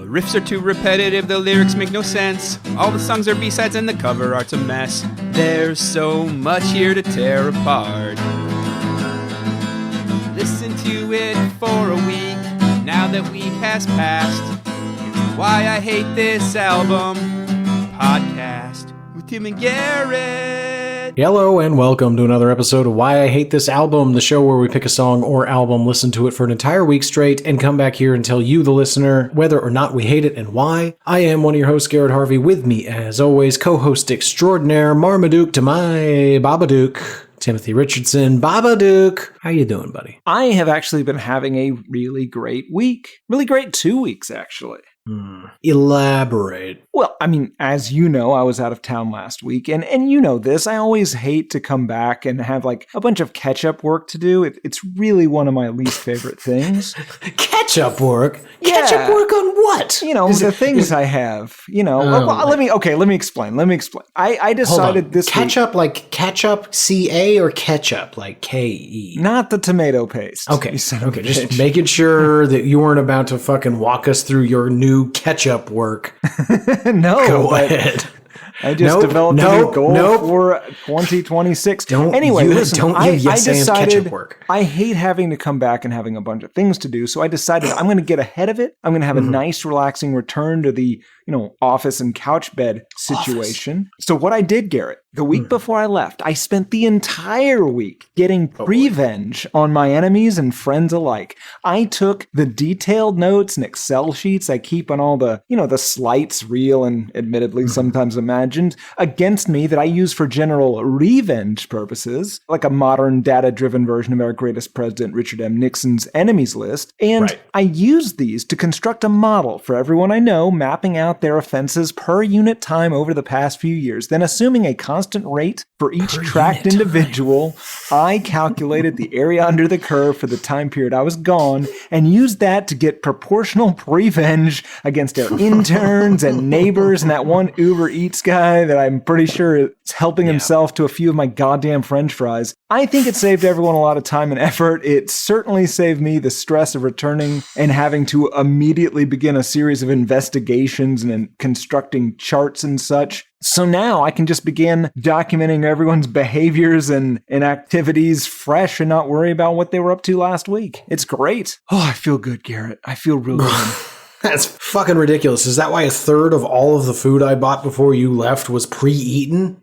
riffs are too repetitive, the lyrics make no sense. All the songs are B-sides and the cover art's a mess. There's so much here to tear apart. Listen to it for a week, now that week has passed. It's Why I Hate This Album podcast with Tim and Garrett. Hello and welcome to another episode of Why I Hate This Album, the show where we pick a song or album, listen to it for an entire week straight, and come back here and tell you, the listener, whether or not we hate it and why. I am one of your hosts, Garrett Harvey. With me, as always, co-host extraordinaire, Marmaduke to my Babadook, Timothy Richardson. Babadook, how you doing, buddy? I have actually been having a really great week. Really great 2 weeks, actually. Elaborate. Well, I mean, as you know, I was out of town last week, and you know this, I always hate to come back and have like a bunch of catch-up work to do. It's really one of my least favorite things. Catch-up work? Yeah. Catch-up work on what? You know, things I have, you know. Let me explain. I decided this Ketchup, like ketchup, C-A, or ketchup, like K-E? Not the tomato paste. Okay, just making sure that you weren't about to fucking walk us through your new ketchup work. No, go ahead. I just developed a new goal for 2026. I decided I hate having to come back and having a bunch of things to do, so I decided I'm going to get ahead of it. I'm going to have a nice, relaxing return to the, office and couch bed situation. So what I did, Garrett, the week before I left, I spent the entire week getting revenge on my enemies and friends alike. I took the detailed notes and Excel sheets I keep on all the, the slights, real and admittedly sometimes imagined, against me that I use for general revenge purposes, like a modern data-driven version of our greatest president, Richard M. Nixon's enemies list. And I used these to construct a model for everyone I know, mapping out their offenses per unit time over the past few years. Then, assuming a constant rate for each tracked individual, I calculated the area under the curve for the time period I was gone and used that to get proportional revenge against their interns and neighbors and that one Uber Eats guy that I'm pretty sure is helping himself to a few of my goddamn French fries. I think it saved everyone a lot of time and effort. It certainly saved me the stress of returning and having to immediately begin a series of investigations and constructing charts and such. So now I can just begin documenting everyone's behaviors and activities fresh and not worry about what they were up to last week. It's great. Oh, I feel good, Garrett. I feel real good. That's fucking ridiculous. Is that why a third of all of the food I bought before you left was pre-eaten?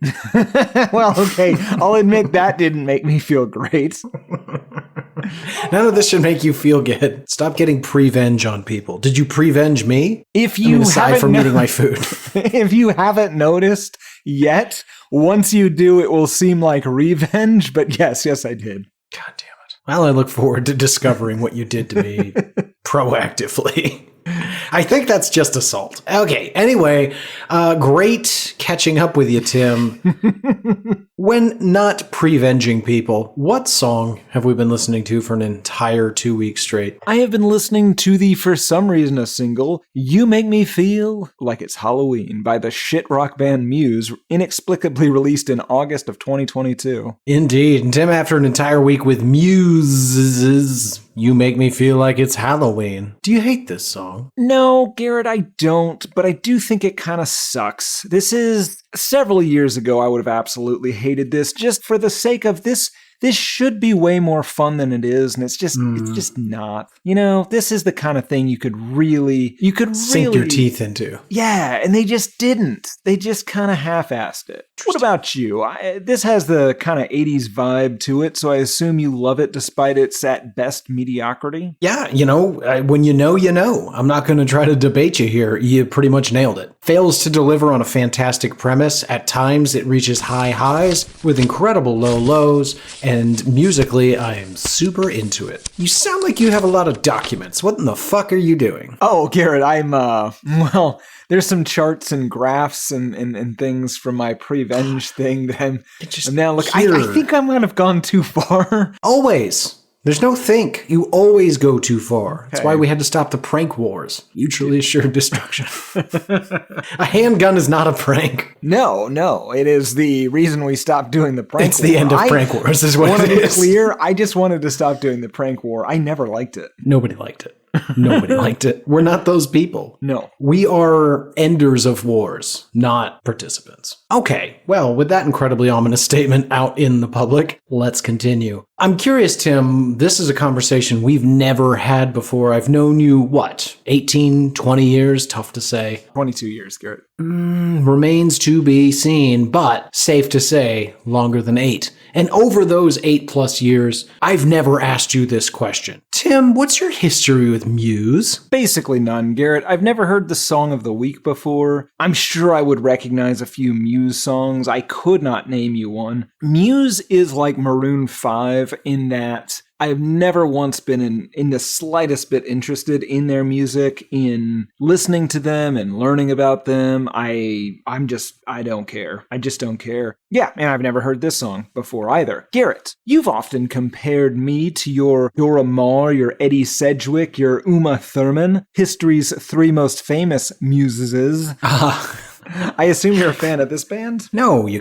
Well, okay. I'll admit that didn't make me feel great. None of this should make you feel good. Stop getting prevenge on people. Did you prevenge me? Aside from eating my food. If you haven't noticed yet, once you do, it will seem like revenge. But yes, I did. God damn it. Well, I look forward to discovering what you did to me proactively. I think that's just assault. Okay, anyway, great catching up with you, Tim. When not prevenging people, what song have we been listening to for an entire 2 weeks straight? I have been listening to the, for some reason, a single, You Make Me Feel Like It's Halloween by the shit rock band Muse, inexplicably released in August of 2022. Indeed, and Tim, after an entire week with Muse's You Make Me Feel Like It's Halloween. Do you hate this song? No, Garrett, I don't, but I do think it kind of sucks. This is several years ago. I would have absolutely hated this just for the sake of this. This should be way more fun than it is, and it's just not. This is the kind of thing you could really sink your teeth into. Yeah, and they just didn't. They just kind of half-assed it. What about you? This has the kind of 80s vibe to it, so I assume you love it despite its at best mediocrity? Yeah, when you know. I'm not going to try to debate you here. You pretty much nailed it. Fails to deliver on a fantastic premise. At times, it reaches high highs with incredible low lows, and musically, I am super into it. You sound like you have a lot of documents. What in the fuck are you doing? Oh, Garrett, I'm, there's some charts and graphs and things from my prevenge thing that I'm now look. I think I might have gone too far. Always. There's no think. You always go too far. That's why we had to stop the prank wars. Mutually assured destruction. A handgun is not a prank. No. It is the reason we stopped doing the prank war. It's the end of prank wars is what it is. To be clear, I just wanted to stop doing the prank war. I never liked it. Nobody liked it. Nobody liked it. We're not those people. No. We are enders of wars, not participants. Okay, well, with that incredibly ominous statement out in the public, let's continue. I'm curious, Tim, this is a conversation we've never had before. I've known you, 18, 20 years? Tough to say. 22 years, Garrett. Remains to be seen, but safe to say, longer than 8. And over those 8+ years, I've never asked you this question. Tim, what's your history with Muse? Basically none, Garrett. I've never heard the song of the week before. I'm sure I would recognize a few Muse songs. I could not name you one. Muse is like Maroon 5 in that I've never once been in the slightest bit interested in their music, in listening to them and learning about them. I don't care. I just don't care. Yeah, and I've never heard this song before either. Garrett, you've often compared me to your Dora Maar, your Eddie Sedgwick, your Uma Thurman, history's 3 most famous muses. I assume you're a fan of this band? No, you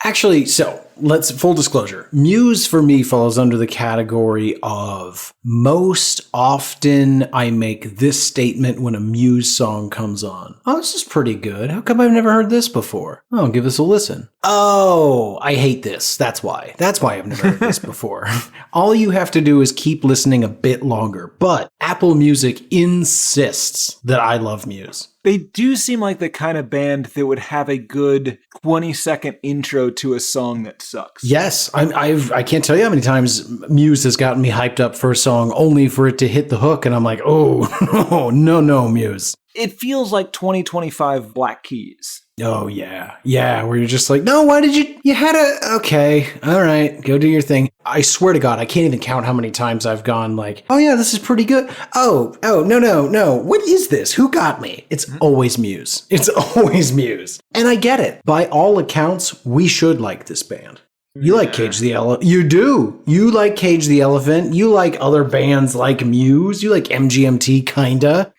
actually, so let's full disclosure. Muse for me falls under the category of most often I make this statement when a Muse song comes on. Oh, this is pretty good. How come I've never heard this before? Oh, give this a listen. Oh, I hate this. That's why. That's why I've never heard this before. All you have to do is keep listening a bit longer. But Apple Music insists that I love Muse. They do seem like the kind of band that would have a good 20-second intro to a song that sucks. Yes, I can't tell you how many times Muse has gotten me hyped up for a song only for it to hit the hook, and I'm like, oh, no, Muse. It feels like 2025 Black Keys. Oh, yeah, where you're just like, no, why did you had okay, all right, go do your thing. I swear to God, I can't even count how many times I've gone like, oh yeah, this is pretty good. Oh, no, what is this? Who got me? It's always Muse. It's always Muse. And I get it. By all accounts, we should like this band. You like Cage the Elephant. You do. You like Cage the Elephant. You like other bands like Muse. You like MGMT, kinda.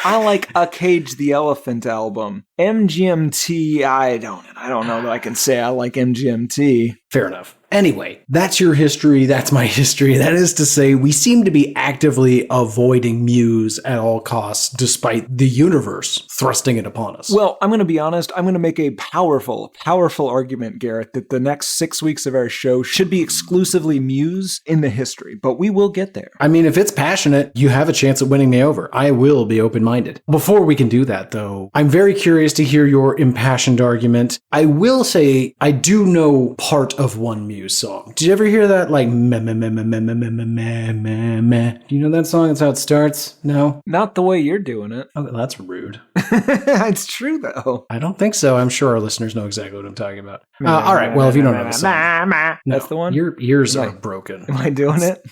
I like a Cage the Elephant album. MGMT, I don't know that I can say I like MGMT. Fair enough. Anyway, that's your history. That's my history. That is to say, we seem to be actively avoiding Muse at all costs, despite the universe thrusting it upon us. Well, I'm going to be honest. I'm going to make a powerful argument, Garrett, that the next 6 weeks of our show should be exclusively Muse in the history, but we will get there. I mean, if it's passionate, you have a chance at winning me over. I will be open-minded. Before we can do that, though, I'm very curious to hear your impassioned argument. I will say I do know part of one Muse song. Did you ever hear that, like, meh, meh, meh, meh, meh, meh, meh, meh, meh, meh? Do you know that song? That's how it starts? No? Not the way you're doing it. Oh, that's rude. It's true, though. I don't think so. I'm sure our listeners know exactly what I'm talking about. All right, well, if you don't know the song. No, that's the one? Your ears are broken. Am I doing it?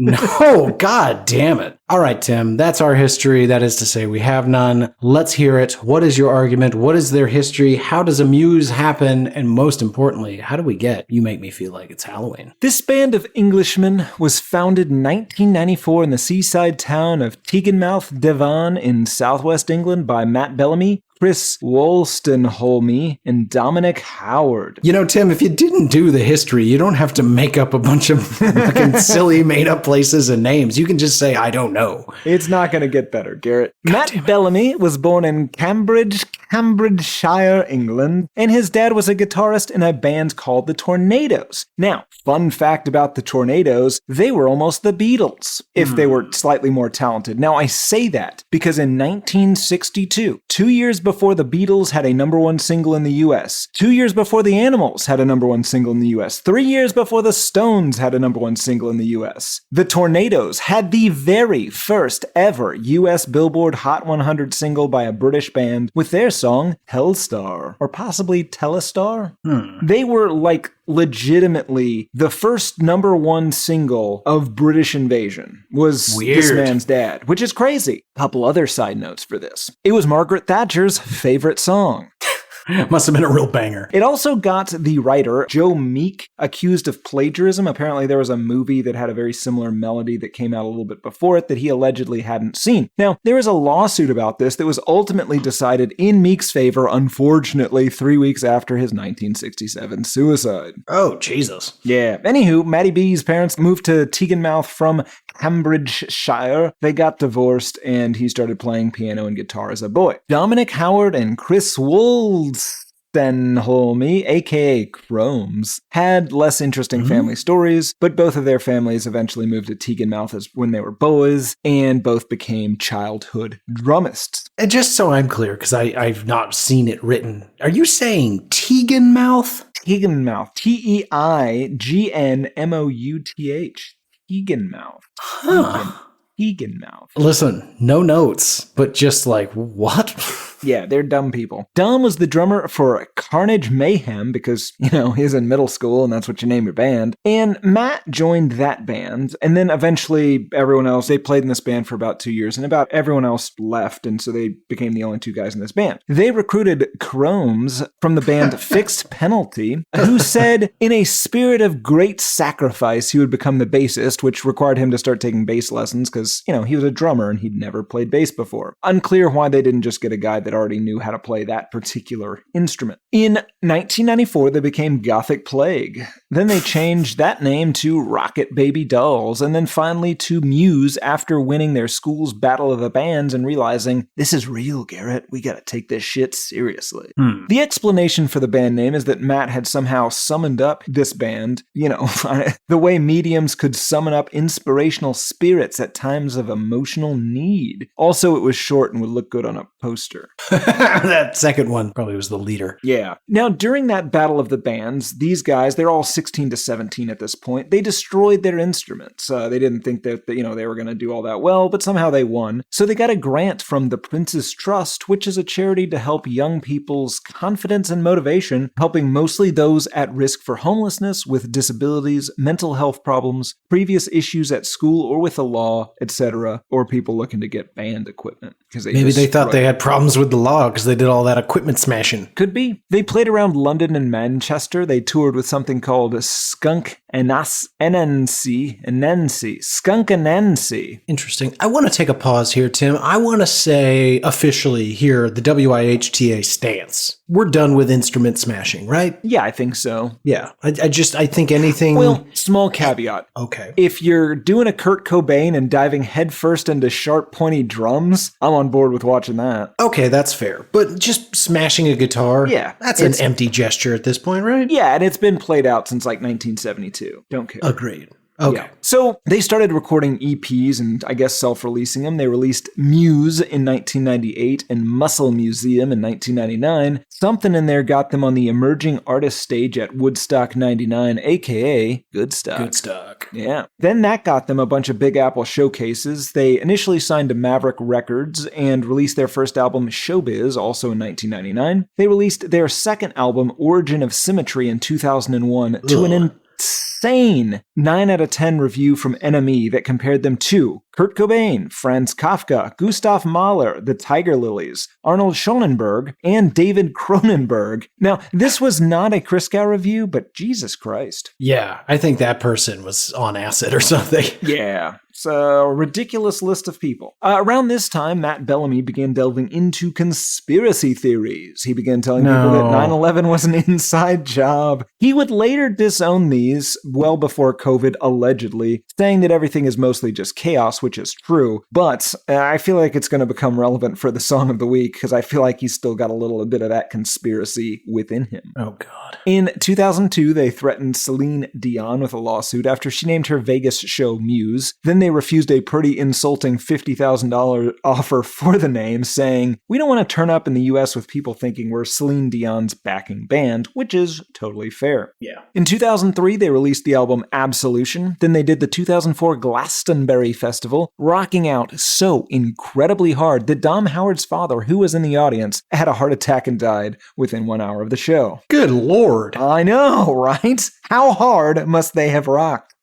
No, God damn it. All right, Tim, that's our history. That is to say, we have none. Let's hear it. What is your argument? What is their history? How does a Muse happen? And most importantly, how do we get You Make Me Feel Like It's Halloween? This band of Englishmen was founded in 1994 in the seaside town of Teaganmouth, Devon in southwest England by Matt Bellamy, Chris Wolstenholme, and Dominic Howard. You know, Tim, if you didn't do the history, you don't have to make up a bunch of fucking silly made-up places and names. You can just say, I don't know. It's not going to get better, Garrett. Matt Bellamy was born in Cambridgeshire, England, and his dad was a guitarist in a band called the Tornadoes. Now, fun fact about the Tornadoes, they were almost the Beatles, if they were slightly more talented. Now, I say that because in 1962, 2 years before the Beatles had a #1 single in the US, 2 years before the Animals had a #1 single in the US, 3 years before the Stones had a #1 single in the US, the Tornadoes had the very first ever US Billboard Hot 100 single by a British band with their song Telstar, or possibly Telestar. They were like legitimately the first #1 single of British Invasion was this man's dad, which is crazy. Couple other side notes for this. It was Margaret Thatcher's favorite song. Must have been a real banger. It also got the writer, Joe Meek, accused of plagiarism. Apparently there was a movie that had a very similar melody that came out a little bit before it that he allegedly hadn't seen. Now, there was a lawsuit about this that was ultimately decided in Meek's favor, unfortunately, 3 weeks after his 1967 suicide. Oh, Jesus. Yeah. Anywho, Matty B's parents moved to Teaganmouth from Cambridgeshire. They got divorced, and he started playing piano and guitar as a boy. Dominic Howard and Chris Wolstenholme, aka Chromes, had less interesting family stories, but both of their families eventually moved to Teaganmouth when they were boys, and both became childhood drummists. And just so I'm clear, because I've not seen it written, are you saying Teaganmouth? Teaganmouth. Teagnmouth. Teaganmouth. Huh. Teaganmouth. Listen, no notes, but just like, what? Yeah, they're dumb people. Dom was the drummer for Carnage Mayhem because, he's in middle school and that's what you name your band. And Matt joined that band. And then eventually everyone else, they played in this band for about 2 years and about everyone else left. And so they became the only two guys in this band. They recruited Chromes from the band Fixed Penalty, who said in a spirit of great sacrifice, he would become the bassist, which required him to start taking bass lessons because, he was a drummer and he'd never played bass before. Unclear why they didn't just get a guy that already knew how to play that particular instrument. In 1994, they became Gothic Plague. Then they changed that name to Rocket Baby Dolls, and then finally to Muse after winning their school's Battle of the Bands and realizing, this is real, Garrett. We gotta take this shit seriously. The explanation for the band name is that Matt had somehow summoned up this band, the way mediums could summon up inspirational spirits at times of emotional need. Also, it was short and would look good on a poster. That second one probably was the leader. Yeah. Now, during that Battle of the Bands, these guys, they're all 16 to 17 at this point. They destroyed their instruments. They didn't think that, they were going to do all that well, but somehow they won. So they got a grant from the Prince's Trust, which is a charity to help young people's confidence and motivation, helping mostly those at risk for homelessness, with disabilities, mental health problems, previous issues at school or with the law, etc., or people looking to get band equipment. Maybe they thought they had problems with the law because they did all that equipment smashing. Could be. They played around London and Manchester. They toured with something called Skunk Anansi. Interesting. I want to take a pause here, Tim. I want to say officially here the WIHTA stance. We're done with instrument smashing, right? Yeah, I think so. Yeah. I think anything... Well, small caveat. Okay. If you're doing a Kurt Cobain and diving headfirst into sharp, pointy drums, I'm on board with watching that. Okay, that's fair. But just smashing a guitar, yeah, that's an empty gesture at this point, right? Yeah, and it's been played out since like 1972. Don't care. Agreed. Okay. Yeah. So they started recording EPs and I guess self-releasing them. They released Muse in 1998 and Muscle Museum in 1999. Something in there got them on the emerging artist stage at Woodstock 99, aka Goodstock. Goodstock. Yeah. Then that got them a bunch of Big Apple showcases. They initially signed to Maverick Records and released their first album Showbiz, also in 1999. They released their second album Origin of Symmetry in 2001 to an insane 9 out of 10 review from NME that compared them to Kurt Cobain, Franz Kafka, Gustav Mahler, the Tiger Lilies, Arnold Schoenberg, and David Cronenberg. Now, this was not a Christgau review, but Jesus Christ. Yeah, I think that person was on acid or something. Yeah. It's a ridiculous list of people. Around this time, Matt Bellamy began delving into conspiracy theories. He began telling people that 9/11 was an inside job. He would later disown these well before COVID, allegedly, saying that everything is mostly just chaos, which is true. But I feel like it's going to become relevant for the Song of the Week because I feel like he's still got a little bit of that conspiracy within him. Oh, God. In 2002, they threatened Celine Dion with a lawsuit after she named her Vegas show Muse. Then they refused a pretty insulting $50,000 offer for the name, saying, "We don't want to turn up in the US with people thinking we're Celine Dion's backing band," which is totally fair. Yeah. In 2003, they released the album Absolution. Then they did the 2004 Glastonbury Festival, rocking out so incredibly hard that Dom Howard's father, who was in the audience, had a heart attack and died within 1 hour of the show. Good Lord. I know, right? How hard must they have rocked?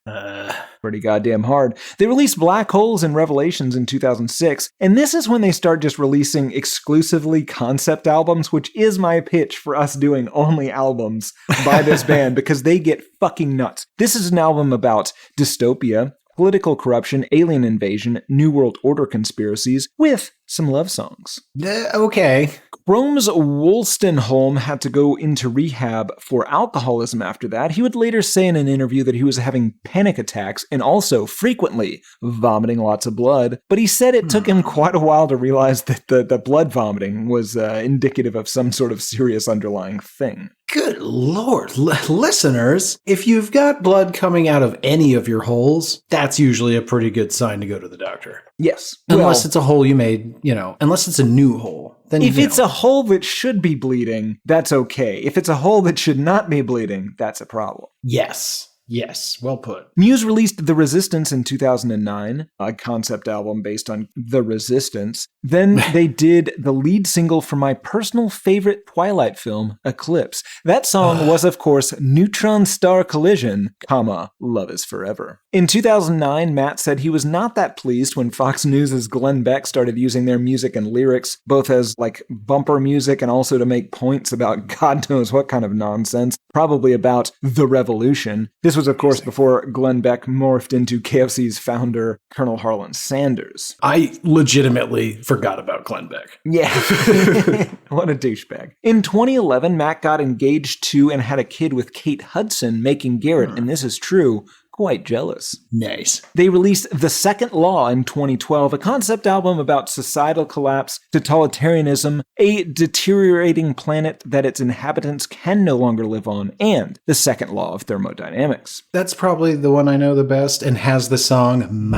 Pretty goddamn hard. They released Black Holes and Revelations in 2006, and this is when they start just releasing exclusively concept albums, which is my pitch for us doing only albums by this band, because they get fucking nuts. This is an album about dystopia, political corruption, alien invasion, New World Order conspiracies, with some love songs. Okay. Chrome's Wolstenholme had to go into rehab for alcoholism after that. He would later say in an interview that he was having panic attacks and also frequently vomiting lots of blood, but he said it took him quite a while to realize that the blood vomiting was indicative of some sort of serious underlying thing. Good Lord. Listeners, if you've got blood coming out of any of your holes, that's usually a pretty good sign to go to the doctor. Yes. Unless it's a hole you made, unless it's a new hole. Then, if it's a hole that should be bleeding, that's okay. If it's a hole that should not be bleeding, that's a problem. Yes. Yes, well put. Muse released The Resistance in 2009, a concept album based on The Resistance. Then they did the lead single for my personal favorite Twilight film, Eclipse. That song was, of course, Neutron Star Collision, Love is Forever. In 2009, Matt said he was not that pleased when Fox News' Glenn Beck started using their music and lyrics, both as bumper music and also to make points about God knows what kind of nonsense, probably about the revolution. This was, of course, before Glenn Beck morphed into KFC's founder, Colonel Harlan Sanders. I legitimately forgot about Glenn Beck. Yeah. What a douchebag. In 2011, Matt got engaged to and had a kid with Kate Hudson, making Garrett, and this is true, quite jealous. Nice. They released The Second Law in 2012, a concept album about societal collapse, totalitarianism, a deteriorating planet that its inhabitants can no longer live on, and the second law of thermodynamics. That's probably the one I know the best and has the song Am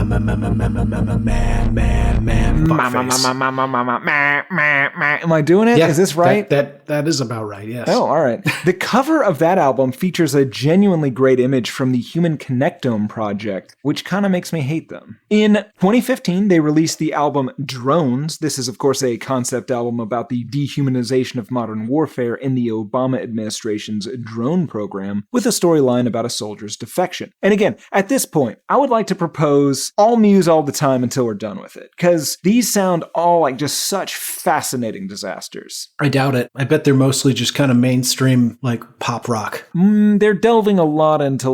I doing it? Yeah, is this right? That is about right, yes. Oh, all right. The cover of that album features a genuinely great image from the Human Connectome project, which kind of makes me hate them. In 2015, they released the album Drones. This is, of course, a concept album about the dehumanization of modern warfare in the Obama administration's drone program, with a storyline about a soldier's defection. And again, at this point, I would like to propose all Muse all the time until we're done with it, because these sound all like just such fascinating disasters. I doubt it. I bet they're mostly just kind of mainstream, pop rock. They're delving a lot into,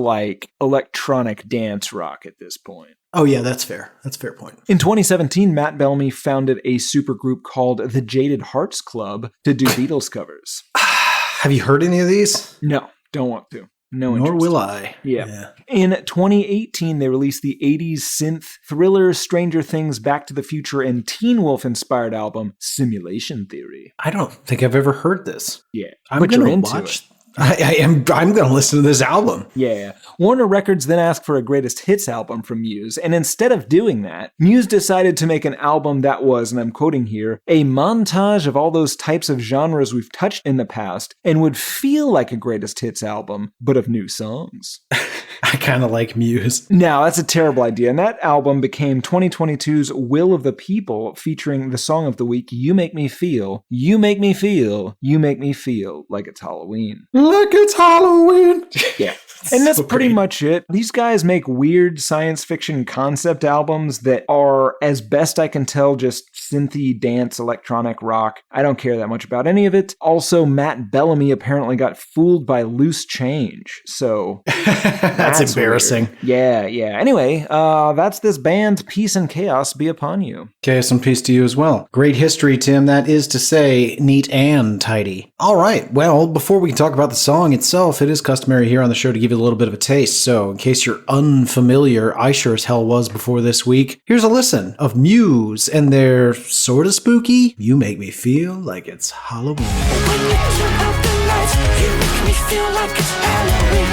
electronic dance rock at this point. Oh yeah, that's fair. That's a fair point. In 2017, Matt Bellamy founded a supergroup called the Jaded Hearts Club to do Beatles covers. Have you heard any of these? No, don't want to. No Nor interest. will I. Yeah. In 2018, they released the 80s synth thriller, Stranger Things, Back to the Future, and Teen Wolf-inspired album Simulation Theory. I don't think I've ever heard this. Yeah, I'm going to watch. I'm going to listen to this album. Yeah. Warner Records then asked for a greatest hits album from Muse, and instead of doing that, Muse decided to make an album that was, and I'm quoting here, a montage of all those types of genres we've touched in the past, and would feel like a greatest hits album, but of new songs. I kind of like Muse. Now, that's a terrible idea, and that album became 2022's Will of the People, featuring the song of the week, You Make Me Feel, You Make Me Feel, You Make Me Feel Like It's Halloween. Like it's Halloween. Yeah. And that's pretty much it. These guys make weird science fiction concept albums that are, as best I can tell, just synthy, dance, electronic rock. I don't care that much about any of it. Also, Matt Bellamy apparently got fooled by Loose Change. So that's embarrassing. Weird. Yeah. Anyway, that's this band. Peace and chaos be upon you. Chaos and peace to you as well. Great history, Tim. That is to say, neat and tidy. All right. Well, before we can talk about the song itself, it is customary here on the show to give you a little bit of a taste. So in case you're unfamiliar, I sure as hell was before this week, here's a listen of Muse and their sort of spooky You Make Me Feel Like It's Halloween. When you turn out the lights, you make me feel like it's Halloween.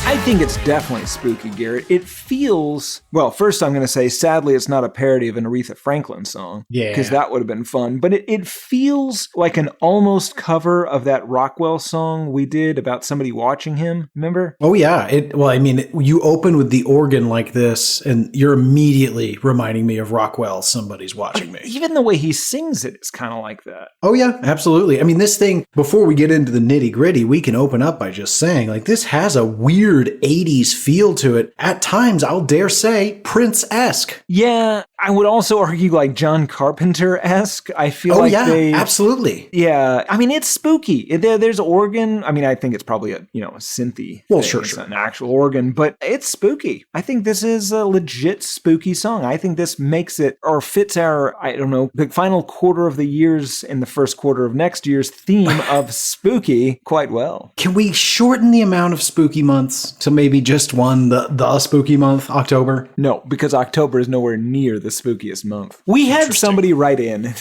I think it's definitely spooky, Garrett. It feels, well, first I'm going to say, sadly, it's not a parody of an Aretha Franklin song. Yeah. Because that would have been fun. But it feels like an almost cover of that Rockwell song we did about somebody watching him. Remember? Oh, yeah. You open with the organ like this, and you're immediately reminding me of Rockwell, Somebody's Watching Me. Even the way he sings it is kind of like that. Oh, yeah, absolutely. I mean, this thing, before we get into the nitty gritty, we can open up by just saying, like, this has a weird 80s feel to it. At times, I'll dare say, Prince-esque. Yeah, I would also argue like John Carpenter-esque. I feel absolutely. Yeah, I mean, it's spooky. There's organ. I mean, I think it's probably a synthy. Well, thing. sure. It's an actual organ, but it's spooky. I think this is a legit spooky song. I think this makes it, or fits our, I don't know, the final quarter of the year's and the first quarter of next year's theme of spooky quite well. Can we shorten the amount of spooky months to maybe just one, the spooky month, October? No, because October is nowhere near the spookiest month. We had somebody write in.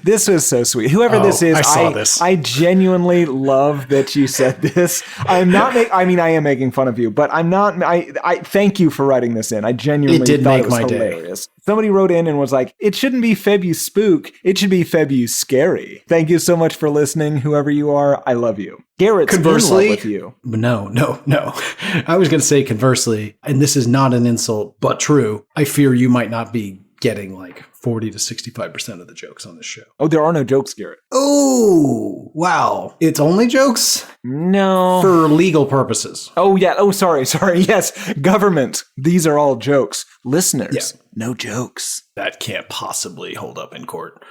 This was so sweet. Whoever this is, I saw this. I genuinely love that you said this. I'm not. I am making fun of you, but I'm not. I thank you for writing this in. I genuinely thought it was hilarious. Somebody wrote in and was like, "It shouldn't be Febu Spook. It should be Febu Scary." Thank you so much for listening, whoever you are. I love you. Garrett's conversely, in love with you. No. I was going to say conversely, and this is not an insult, but true. I fear you might not be getting like 40 to 65% of the jokes on this show. Oh, there are no jokes, Garrett. Oh, wow. It's only jokes? No. For legal purposes. Oh, yeah. Oh, sorry. Yes. Government. These are all jokes. Listeners, no jokes. That can't possibly hold up in court.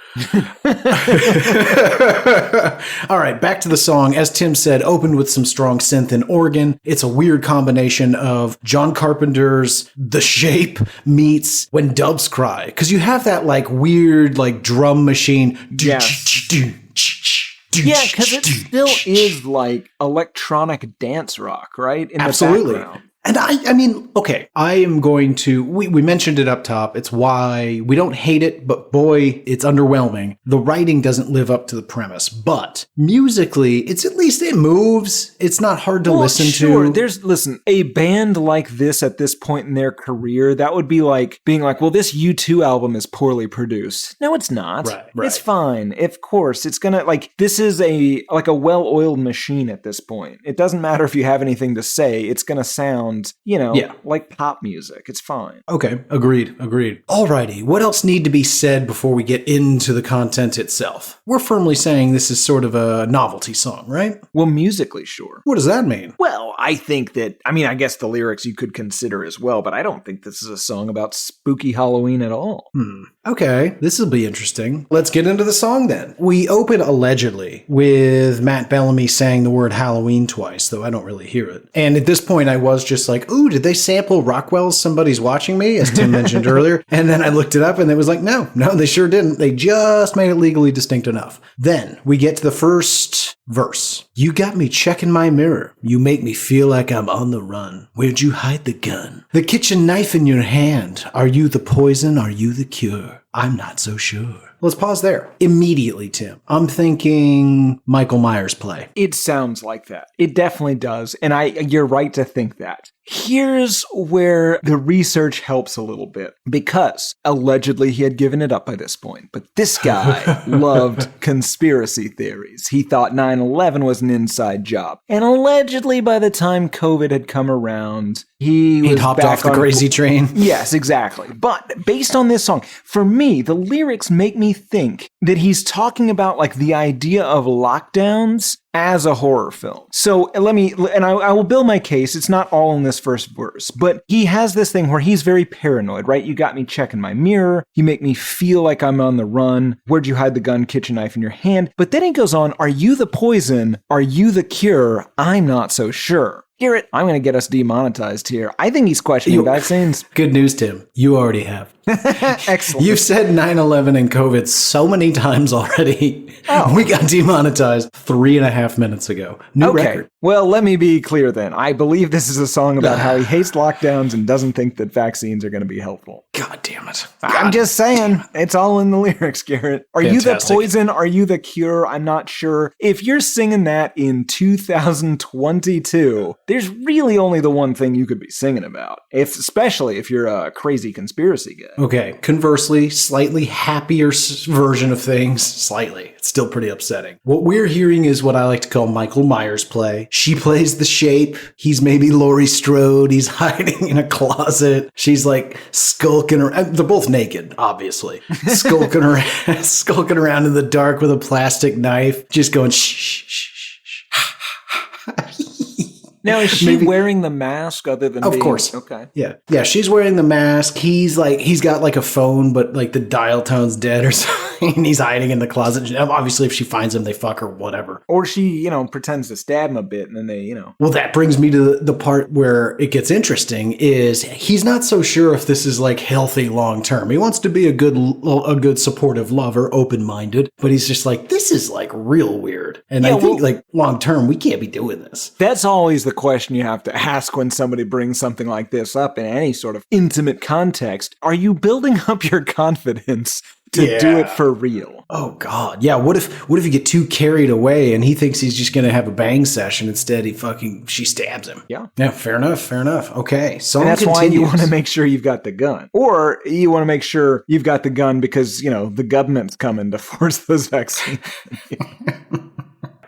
All right, back to the song. As Tim said, opened with some strong synth and organ. It's a weird combination of John Carpenter's The Shape meets When Doves Cry. Because you have that like weird like drum machine. Yes. Yeah, because it still is like electronic dance rock, right? In Absolutely. The background. And I mean, okay, I am going to, we mentioned it up top. It's why we don't hate it, but boy, it's underwhelming. The writing doesn't live up to the premise, but musically, it's at least, it moves. It's not hard to listen to. Listen, a band like this at this point in their career, that would be like being like, well, this U2 album is poorly produced. No, it's not. Right. It's fine. Of course, it's gonna, like, this is a well-oiled machine at this point. It doesn't matter if you have anything to say. It's gonna sound, like pop music. It's fine. Okay, agreed. Alrighty, what else need to be said before we get into the content itself? We're firmly saying this is sort of a novelty song, right? Well, musically, sure. What does that mean? Well, I think that, I guess the lyrics you could consider as well, but I don't think this is a song about spooky Halloween at all. Okay, this will be interesting. Let's get into the song then. We open allegedly with Matt Bellamy saying the word Halloween twice, though I don't really hear it. And at this point, I was just like, ooh, did they sample Rockwell's Somebody's Watching Me, as Tim mentioned earlier? And then I looked it up and it was like, no, they sure didn't. They just made it legally distinct enough. Then we get to the first verse. You got me checking my mirror. You make me feel like I'm on the run. Where'd you hide the gun? The kitchen knife in your hand. Are you the poison? Are you the cure? I'm not so sure. Let's pause there. Immediately, Tim. I'm thinking Michael Myers play. It sounds like that. It definitely does. And you're right to think that. Here's where the research helps a little bit, because allegedly he had given it up by this point. But this guy loved conspiracy theories. He thought 9/11 was an inside job. And allegedly by the time COVID had come around, he'd hopped off the crazy train. Yes, exactly. But based on this song, for me, the lyrics make me think that he's talking about like the idea of lockdowns as a horror film. So I will build my case. It's not all in this first verse, but he has this thing where he's very paranoid, right? You got me checking my mirror. You make me feel like I'm on the run. Where'd you hide the gun, kitchen knife in your hand? But then he goes on, are you the poison? Are you the cure? I'm not so sure. Garrett, I'm going to get us demonetized here. I think he's questioning vaccines. Good news, Tim. You already have. Excellent. You've said 9/11 and COVID so many times already. Oh. We got demonetized 3.5 minutes ago. New record. Well, let me be clear then. I believe this is a song about how he hates lockdowns and doesn't think that vaccines are going to be helpful. God damn it. I'm just saying. It's all in the lyrics, Garrett. Are you the poison? Are you the cure? I'm not sure. If you're singing that in 2022, there's really only the one thing you could be singing about, especially if you're a crazy conspiracy guy. Okay, conversely, slightly happier version of things. Slightly. It's still pretty upsetting. What we're hearing is what I like to call Michael Myers play. She plays the shape. He's maybe Laurie Strode. He's hiding in a closet. She's like skulking around. They're both naked, obviously. Skulking around in the dark with a plastic knife. Just going shh, shh, shh. Now, is she wearing the mask other than Of course. Okay. Yeah. Yeah, she's wearing the mask. He's got like a phone, but like the dial tone's dead or something. And he's hiding in the closet. Obviously, if she finds him, they fuck or whatever. Or she, pretends to stab him a bit and then they, Well, that brings me to the part where it gets interesting is he's not so sure if this is like healthy long term. He wants to be a good supportive lover, open-minded, but he's just like, this is like real weird. And I think like long term, we can't be doing this. That's always the question you have to ask when somebody brings something like this up in any sort of intimate context. Are you building up your confidence to do it for real? Oh God. Yeah. What if you get too carried away and he thinks he's just going to have a bang session instead she stabs him. Yeah. Yeah. Fair enough. Okay. So that's why you want to make sure you've got the gun, or you want to make sure you've got the gun because, the government's coming to force those vaccines.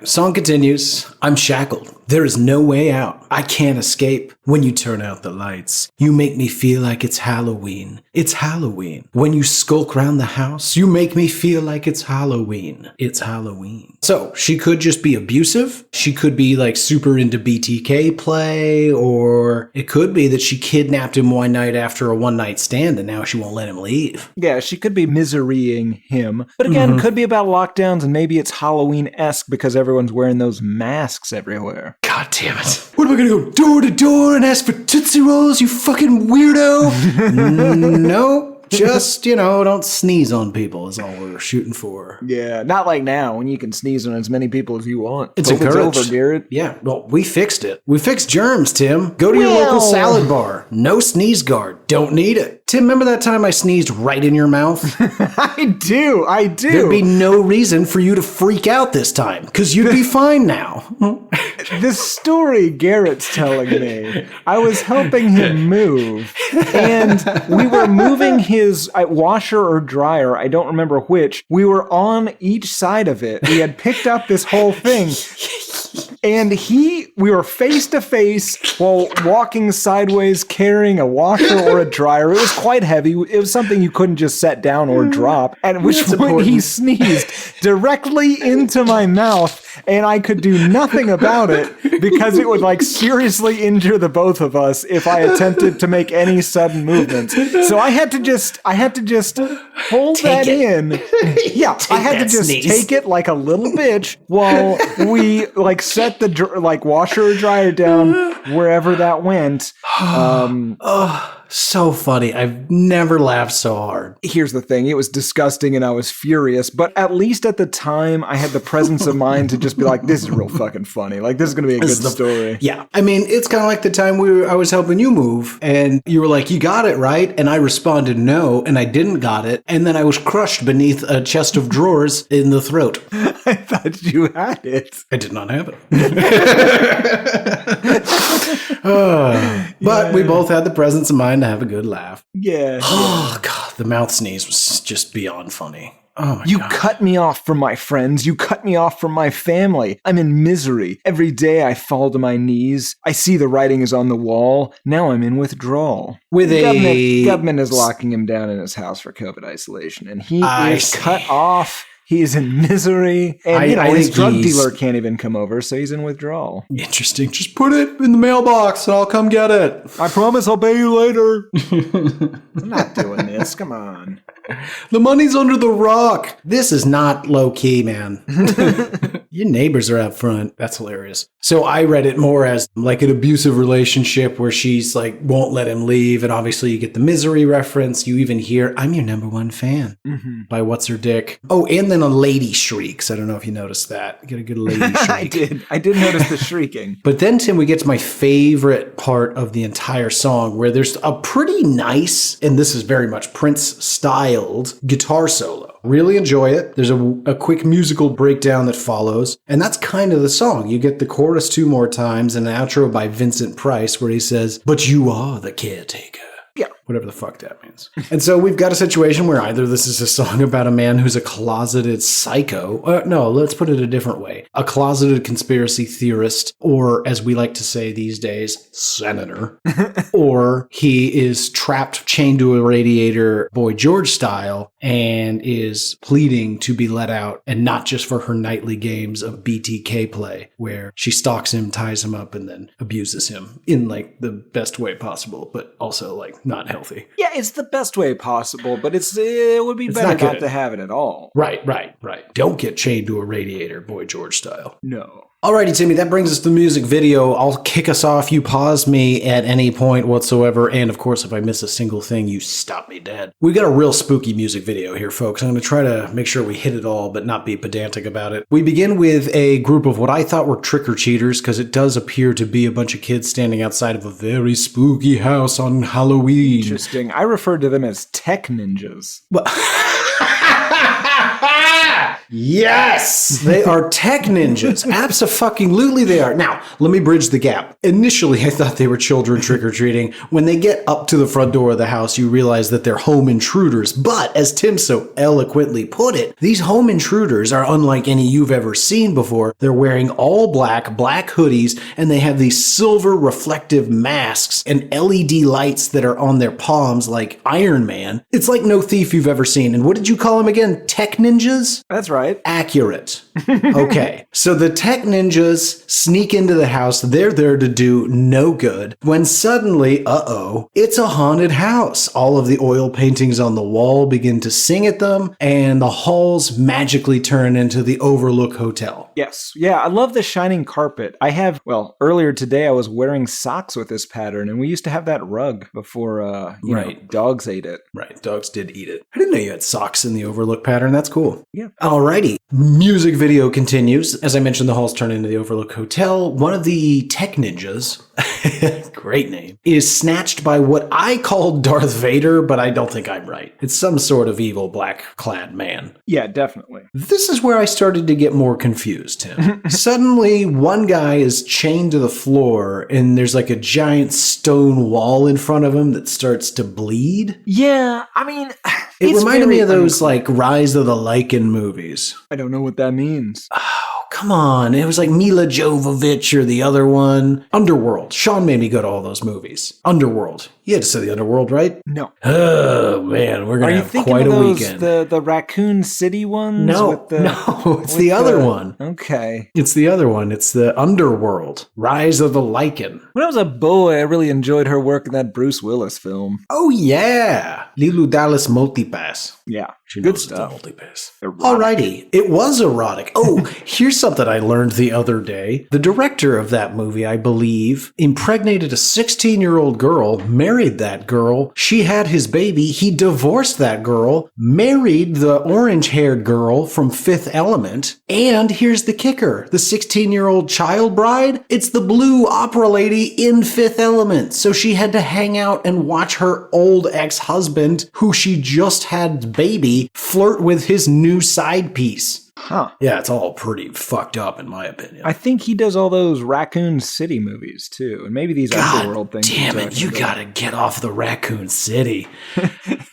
Song continues. I'm shackled. There is no way out. I can't escape. When you turn out the lights, you make me feel like it's Halloween. It's Halloween. When you skulk around the house, you make me feel like it's Halloween. It's Halloween. So she could just be abusive. She could be like super into BTK play, or it could be that she kidnapped him one night after a one-night stand and now she won't let him leave. Yeah, she could be miserying him. But again, could be about lockdowns and maybe it's Halloween-esque because everyone's wearing those masks everywhere. God damn it. What am I going to go door to door and ask for Tootsie Rolls, you fucking weirdo? No. Just, don't sneeze on people is all we're shooting for. Yeah, not like now when you can sneeze on as many people as you want. It's encouraged. Over, Garrett. Yeah, well, we fixed it. We fixed germs, Tim. Go to your local salad bar. No sneeze guard. Don't need it. Tim, remember that time I sneezed right in your mouth? I do. There'd be no reason for you to freak out this time, because you'd be fine now. This story Garrett's telling me, I was helping him move, and we were moving his washer or dryer, I don't remember which. We were on each side of it. We had picked up this whole thing. And we were face to face while walking sideways carrying a washer or a dryer. It was quite heavy. It was something you couldn't just set down or drop. At which point he sneezed directly into my mouth, and I could do nothing about it because it would seriously injure the both of us if I attempted to make any sudden movements. So I had to just hold that in. Yeah, I had to just take it like a little bitch while we set the washer or dryer down wherever that went. So funny. I've never laughed so hard. Here's the thing. It was disgusting and I was furious, but at least at the time I had the presence of mind to just be like, this is real fucking funny. This is going to be a good story. Yeah. I mean, it's kind of like the time I was helping you move and you were like, you got it, right? And I responded no, and I didn't got it. And then I was crushed beneath a chest of drawers in the throat. I thought you had it. I did not have it. But we both had the presence of mind to have a good laugh. Yeah. Oh, God. The mouth sneeze was just beyond funny. Oh, my God. You cut me off from my friends. You cut me off from my family. I'm in misery. Every day I fall to my knees. I see the writing is on the wall. Now I'm in withdrawal. Government is locking him down in his house for COVID isolation, and he is cut off. He's in misery, and his drug dealer can't even come over, so he's in withdrawal. Interesting. Just put it in the mailbox, and I'll come get it. I promise I'll pay you later. I'm not doing this. Come on. The money's under the rock. This is not low-key, man. Your neighbors are out front. That's hilarious. So I read it more as like an abusive relationship where she's won't let him leave, and obviously you get the misery reference. You even hear, I'm your number one fan by What's Her Dick. Oh, and then a lady shrieks. I don't know if you noticed that. You get a good lady shriek. I did notice the shrieking. But then, Tim, we get to my favorite part of the entire song where there's a pretty nice, and this is very much Prince-styled, guitar solo. Really enjoy it. There's a quick musical breakdown that follows, and that's kind of the song. You get the chorus 2 more times and an outro by Vincent Price where he says, but you are the caretaker. Yeah, whatever the fuck that means. And so we've got a situation where either this is a song about a man who's a closeted psycho. No, let's put it a different way. A closeted conspiracy theorist, or as we like to say these days, senator. Or he is trapped, chained to a radiator, Boy George style, and is pleading to be let out, and not just for her nightly games of BTK play, where she stalks him, ties him up, and then abuses him in like the best way possible, but also like not healthy. Yeah, it's the best way possible, but it would be better not to have it at all. Right. Don't get chained to a radiator, Boy George style. No. Alrighty, Timmy, that brings us to the music video. I'll kick us off. You pause me at any point whatsoever. And of course, if I miss a single thing, you stop me dead. We got a real spooky music video here, folks. I'm going to try to make sure we hit it all, but not be pedantic about it. We begin with a group of what I thought were trick-or-treaters, because it does appear to be a bunch of kids standing outside of a very spooky house on Halloween. Interesting. I referred to them as tech ninjas. Well, yes, they are tech ninjas. Abso-fucking-lutely they are. Now, let me bridge the gap. Initially, I thought they were children trick-or-treating. When they get up to the front door of the house, you realize that they're home intruders. But, as Tim so eloquently put it, these home intruders are unlike any you've ever seen before. They're wearing all black hoodies, and they have these silver reflective masks and LED lights that are on their palms like Iron Man. It's like no thief you've ever seen. And what did you call them again? Tech ninjas? That's right. Accurate. Okay. So the tech ninjas sneak into the house. They're there to do no good. When suddenly, it's a haunted house. All of the oil paintings on the wall begin to sing at them, and the halls magically turn into the Overlook Hotel. Yes. Yeah, I love the shining carpet. Earlier today I was wearing socks with this pattern, and we used to have that rug before, dogs ate it. Right. Dogs did eat it. I didn't know you had socks in the Overlook pattern. That's cool. Yeah. Alrighty. Music video continues. As I mentioned, the halls turn into the Overlook Hotel. One of the tech ninjas, great name, is snatched by what I called Darth Vader, but I don't think I'm right. It's some sort of evil black-clad man. Yeah, definitely. This is where I started to get more confused, Tim. Suddenly, one guy is chained to the floor, and there's like a giant stone wall in front of him that starts to bleed. Yeah, I mean... It reminded me of those, like, Rise of the Lycan movies. I don't know what that means. Oh, come on. It was like Mila Jovovich or the other one. Underworld. Sean made me go to all those movies. Underworld. You had to say the Underworld, right? No. Oh, man. We're going to have quite a weekend. The Raccoon City ones? No, it's the other one. Okay. It's the other one. It's the Underworld. Rise of the Lycan. When I was a boy, I really enjoyed her work in that Bruce Willis film. Oh, yeah. Lilu Dallas Multipass. Yeah. Good stuff. Alrighty. It was erotic. Oh, here's something I learned the other day. The director of that movie, I believe, impregnated a 16-year-old girl, married that girl. She had his baby. He divorced that girl, married the orange-haired girl from Fifth Element. And here's the kicker. The 16-year-old child bride, it's the blue opera lady in Fifth Element. So she had to hang out and watch her old ex-husband, who she just had baby, flirt with his new side piece. Huh. Yeah, it's all pretty fucked up in my opinion. I think he does all those Raccoon City movies too, and maybe these Underworld things. Damn it, you gotta get off the Raccoon City.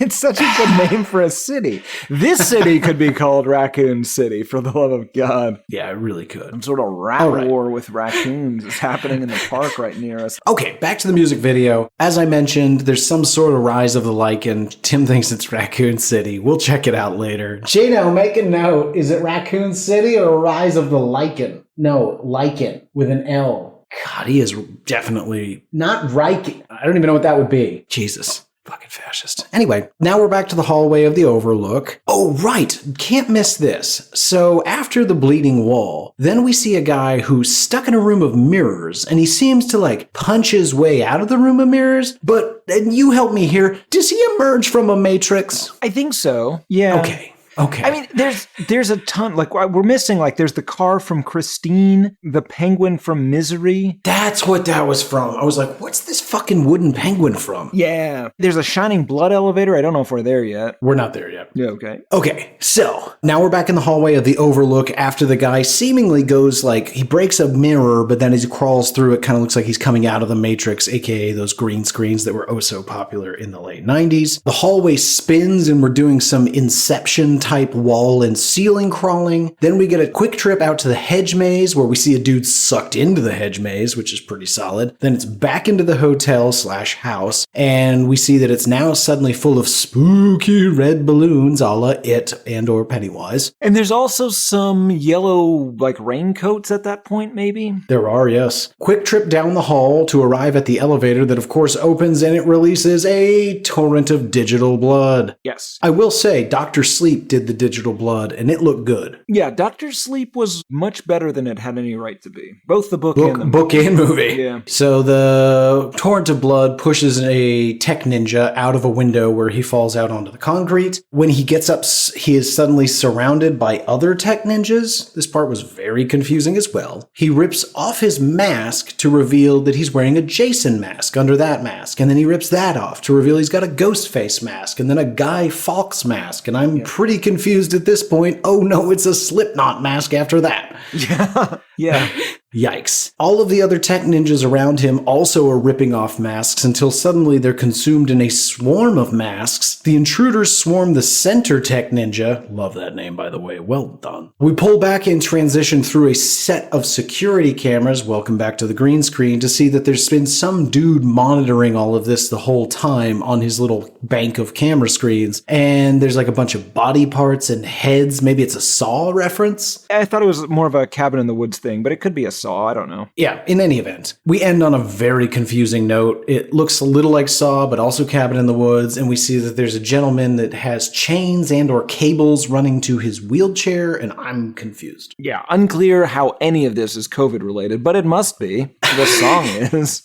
It's such a good name for a city. This city could be called Raccoon City, for the love of God. Yeah, it really could. Some sort of rat war with raccoons is happening in the park right near us. Okay, back to the music video. As I mentioned, there's some sort of Rise of the Lycan. Tim thinks it's Raccoon City. We'll check it out later. Gino, make a note. Is it Raccoon City or Rise of the Lycan? No, Lycan with an L. God, he is definitely not Riken. I don't even know what that would be. Jesus. Fucking fascist. Anyway, now we're back to the hallway of the Overlook. Oh, right. Can't miss this. So after the bleeding wall, then we see a guy who's stuck in a room of mirrors, and he seems to like punch his way out of the room of mirrors. But, and you help me here, does he emerge from a matrix? I think so. Yeah. Okay. Okay. I mean, there's a ton. Like, we're missing, like, there's the car from Christine, the penguin from Misery. That's what that was from. I was like, what's this fucking wooden penguin from? Yeah. There's a Shining Blood elevator. I don't know if we're there yet. We're not there yet. Yeah, okay. Okay, so now we're back in the hallway of the Overlook after the guy seemingly goes like, he breaks a mirror, but then as he crawls through, it kind of looks like he's coming out of the Matrix, aka those green screens that were oh so popular in the late 90s. The hallway spins and we're doing some Inception type wall and ceiling crawling. Then we get a quick trip out to the hedge maze where we see a dude sucked into the hedge maze, which is pretty solid. Then it's back into the hotel/house, and we see that it's now suddenly full of spooky red balloons a la It and or Pennywise. And there's also some yellow, like, raincoats at that point, maybe? There are, yes. Quick trip down the hall to arrive at the elevator that, of course, opens and it releases a torrent of digital blood. Yes. I will say, Dr. Sleep did the digital blood, and it looked good. Yeah, Dr. Sleep was much better than it had any right to be. Both the book and the book and movie. Yeah. So the torrent of blood pushes a tech ninja out of a window where he falls out onto the concrete. When he gets up, he is suddenly surrounded by other tech ninjas. This part was very confusing as well. He rips off his mask to reveal that he's wearing a Jason mask under that mask. And then he rips that off to reveal he's got a ghost face mask and then a Guy Fawkes mask. And I'm pretty confused at this point. Oh no, it's a Slipknot mask after that. Yeah. Yeah. Yikes. All of the other tech ninjas around him also are ripping off masks until suddenly they're consumed in a swarm of masks. The intruders swarm the center tech ninja. Love that name, by the way. Well done. We pull back and transition through a set of security cameras. Welcome back to the green screen to see that there's been some dude monitoring all of this the whole time on his little bank of camera screens. And there's like a bunch of body parts and heads. Maybe it's a Saw reference. I thought it was more of a Cabin in the Woods thing, but it could be a Saw. I don't know. Yeah, in any event, we end on a very confusing note. It looks a little like Saw, but also Cabin in the Woods, and we see that there's a gentleman that has chains and or cables running to his wheelchair, and I'm confused. Yeah, unclear how any of this is COVID related, but it must be. The song is.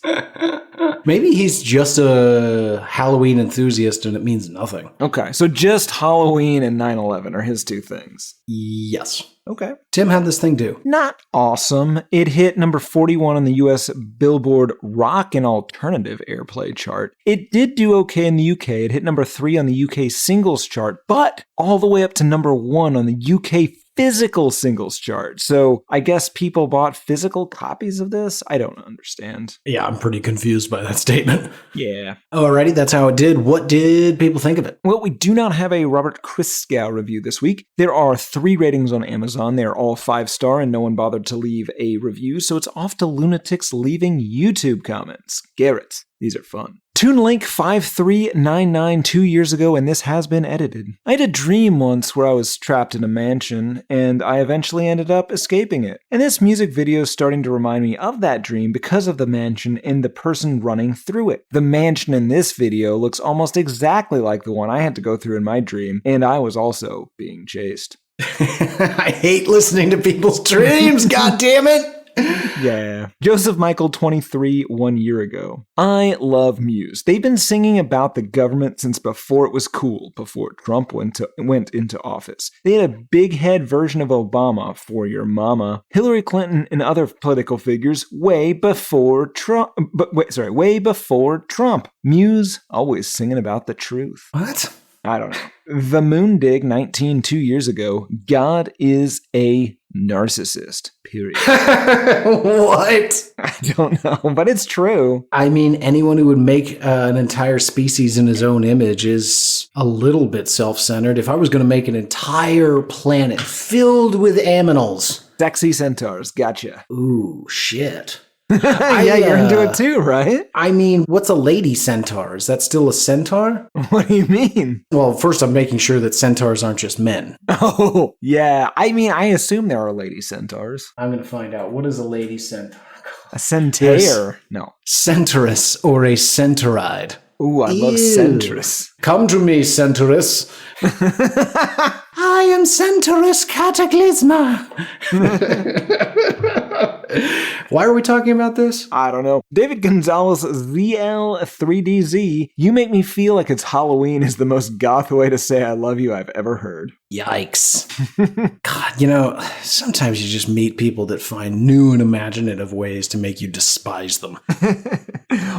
Maybe he's just a Halloween enthusiast and it means nothing. Okay, so just Halloween and 9/11 are his two things. Yes. Okay. Tim, how'd this thing do? Not awesome. It hit number 41 on the US Billboard Rock and Alternative Airplay chart. It did do okay in the UK. It hit number 3 on the UK Singles chart, but all the way up to number 1 on the UK Physical Singles chart. So I guess people bought physical copies of this? I don't understand. Yeah, I'm pretty confused by that statement. Yeah. Alrighty, that's how it did. What did people think of it? Well, we do not have a Robert Christgau review this week. There are 3 ratings on Amazon. They are all 5-star and no one bothered to leave a review, so it's off to lunatics leaving YouTube comments. Garrett, these are fun. TuneLink 5399 2 years ago, and this has been edited. I had a dream once where I was trapped in a mansion, and I eventually ended up escaping it. And this music video is starting to remind me of that dream because of the mansion and the person running through it. The mansion in this video looks almost exactly like the one I had to go through in my dream, and I was also being chased. I hate listening to people's dreams, god damn it! Yeah. Joseph Michael, 23, 1 year ago. I love Muse. They've been singing about the government since before it was cool, before Trump went into office. They had a big head version of Obama for your mama, Hillary Clinton, and other political figures way before Trump. Way before Trump. Muse always singing about the truth. What? I don't know. The Moon Dig 19 2 years ago. God is a narcissist. Period. What? I don't know, but it's true. I mean, anyone who would make an entire species in his own image is a little bit self-centered. If I was going to make an entire planet filled with aminals. Sexy centaurs. Gotcha. Ooh, shit. Yeah, you're into it too, right? I mean, what's a lady centaur? Is that still a centaur? What do you mean? Well, first I'm making sure that centaurs aren't just men. Oh, yeah. I mean, I assume there are lady centaurs. I'm going to find out. What is a lady centaur? A centaur? No. Centaurus or a centauride. Ooh, I love centaurus. Come to me, centaurus. I am Centaurus Cataclysma. Why are we talking about this? I don't know. David Gonzalez ZL3DZ, you make me feel like it's Halloween is the most goth way to say I love you I've ever heard. Yikes. God, sometimes you just meet people that find new and imaginative ways to make you despise them.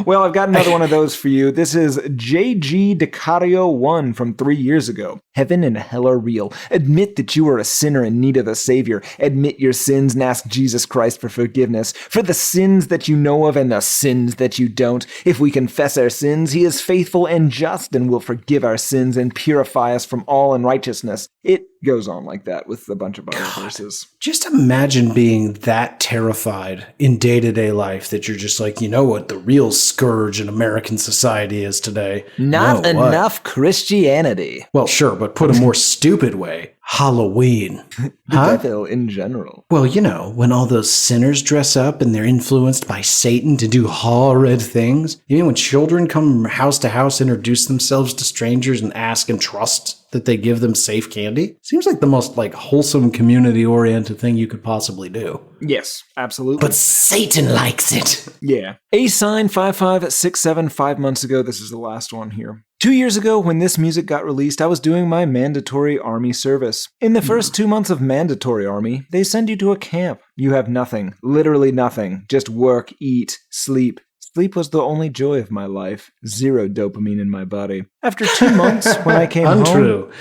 Well, I've got another one of those for you. This is J.G. Decario 1 from 3 years ago. Heaven and hell are real. Admit that you are a sinner in need of a savior. Admit your sins and ask Jesus Christ for forgiveness. For the sins that you know of and the sins that you don't. If we confess our sins, he is faithful and just and will forgive our sins and purify us from all unrighteousness. It goes on like that with a bunch of Bible verses. Just imagine being that terrified in day-to-day life that you're just like, you know what the real scourge in American society is today? Not enough Christianity. Well, sure, but put a more stupid way. Halloween. The devil in general. Well, when all those sinners dress up and they're influenced by Satan to do horrid things. You mean when children come from house to house, introduce themselves to strangers and ask and trust that they give them safe candy? Seems like the most wholesome, community-oriented thing you could possibly do. Yes, absolutely. But Satan likes it. Yeah. A-Sign 5567, 5 months ago. This is the last one here. 2 years ago, when this music got released, I was doing my mandatory army service. In the first 2 months of mandatory army, they send you to a camp. You have nothing, literally nothing. Just work, eat, sleep. Sleep was the only joy of my life. 0 dopamine in my body. After 2 months, when I came Untrue.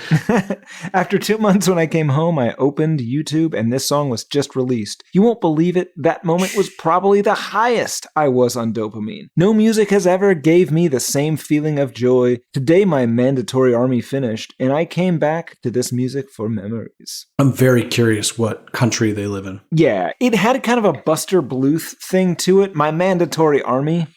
After 2 months when I came home, I opened YouTube and this song was just released. You won't believe it, that moment was probably the highest I was on dopamine. No music has ever gave me the same feeling of joy. Today my mandatory army finished, and I came back to this music for memories. I'm very curious what country they live in. Yeah, it had kind of a Buster Bluth thing to it. My mandatory army.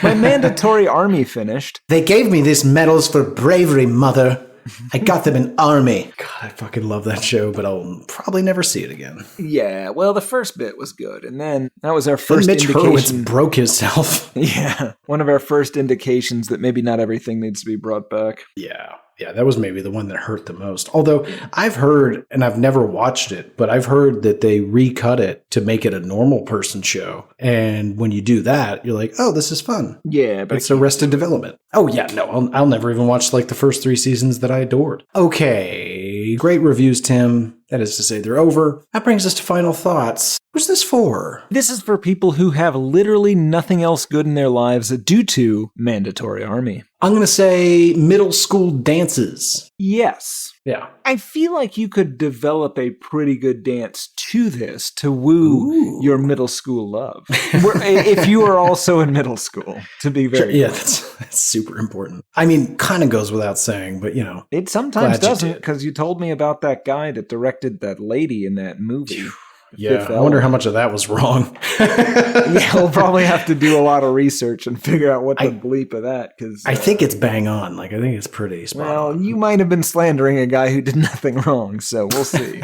My mandatory army finished. They gave me these medals for bravery, mother. I got them in army. God, I fucking love that show, but I'll probably never see it again. Yeah, well, the first bit was good, and then that was our first Mitch indication. Hurwitz broke himself. Yeah, one of our first indications that maybe not everything needs to be brought back. Yeah, that was maybe the one that hurt the most. Although I've heard, and I've never watched it, but I've heard that they recut it to make it a normal person show. And when you do that, you're like, oh, this is fun. Yeah, but it's Arrested Development. Oh, yeah, no, I'll never even watch the first 3 seasons that I adored. Okay, great reviews, Tim. That is to say, they're over. That brings us to final thoughts. Who's this for? This is for people who have literally nothing else good in their lives due to mandatory army. I'm going to say middle school dances. Yes. Yeah. I feel like you could develop a pretty good dance to this to woo your middle school love. If you are also in middle school, to be very clear. Yeah, that's super important. I mean, kind of goes without saying, but It sometimes doesn't, because you told me about that guy that directed that lady in that movie. Yeah, I wonder how much of that was wrong. Yeah, we'll probably have to do a lot of research and figure out what the bleep of that. Because I think it's bang on. I think it's pretty spot on. Well, you might have been slandering a guy who did nothing wrong, so we'll see.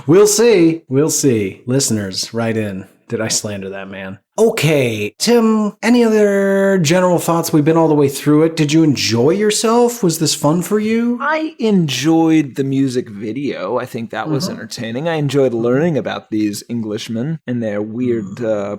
We'll see. We'll see. Listeners, write in. Did I slander that man? Okay, Tim, any other general thoughts? We've been all the way through it. Did you enjoy yourself? Was this fun for you? I enjoyed the music video. I think that was entertaining. I enjoyed learning about these Englishmen and their weird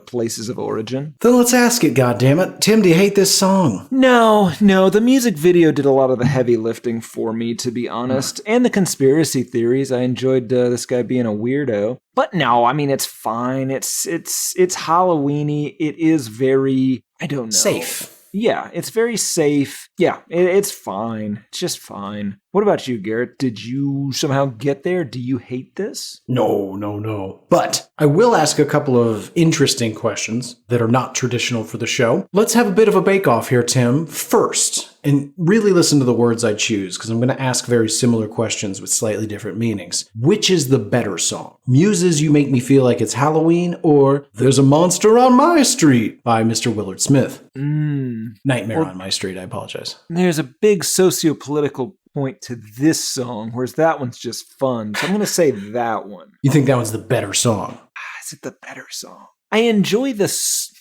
places of origin. Then let's ask it, goddammit. Tim, do you hate this song? No. The music video did a lot of the heavy lifting for me, to be honest. And the conspiracy theories. I enjoyed this guy being a weirdo. But no, I mean, it's fine. It's Halloween. It is very, I don't know. Safe. Yeah, it's very safe. Yeah, it's fine. It's just fine. What about you, Garrett? Did you somehow get there? Do you hate this? No. But I will ask a couple of interesting questions that are not traditional for the show. Let's have a bit of a bake-off here, Tim. First, and really listen to the words I choose, because I'm going to ask very similar questions with slightly different meanings. Which is the better song? Muse's You Make Me Feel Like It's Halloween, or There's a Monster on My Street by Mr. Willard Smith? Nightmare on My Street, I apologize. There's a big socio-political point to this song, whereas that one's just fun. So I'm going to say that one. You think that one's the better song? Is it the better song? I enjoy this.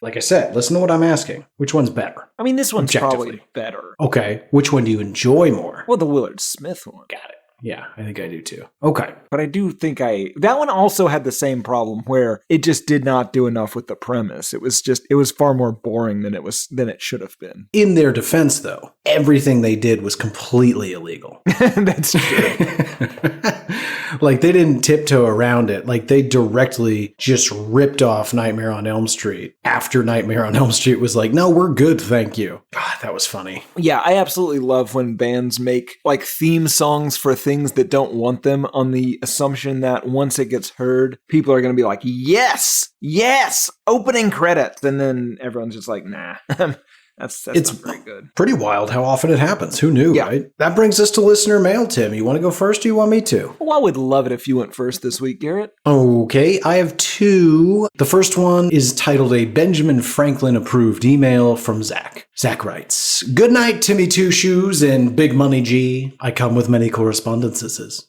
Like I said, listen to what I'm asking. Which one's better? I mean, this one's probably better. Okay. Which one do you enjoy more? Well, the Willard Smith one. Got it. Yeah, I think I do too. Okay. But I do think that one also had the same problem where it just did not do enough with the premise. It was far more boring than it should have been. In their defense, though, everything they did was completely illegal. That's true. Like, they didn't tiptoe around it. Like, they directly just ripped off Nightmare on Elm Street after Nightmare on Elm Street was like, no, we're good, thank you. God, that was funny. Yeah, I absolutely love when bands make, like, theme songs for things that don't want them on the assumption that once it gets heard, people are going to be like, yes, opening credits. And then everyone's just like, nah. That's not very good. Pretty wild how often it happens. Who knew, right? That brings us to listener mail, Tim. You want to go first or you want me to? Well, I would love it if you went first this week, Garrett. Okay, I have two. The first one is titled A Benjamin Franklin Approved Email from Zach. Zach writes, Good night, Timmy Two Shoes and Big Money G. I come with many correspondences.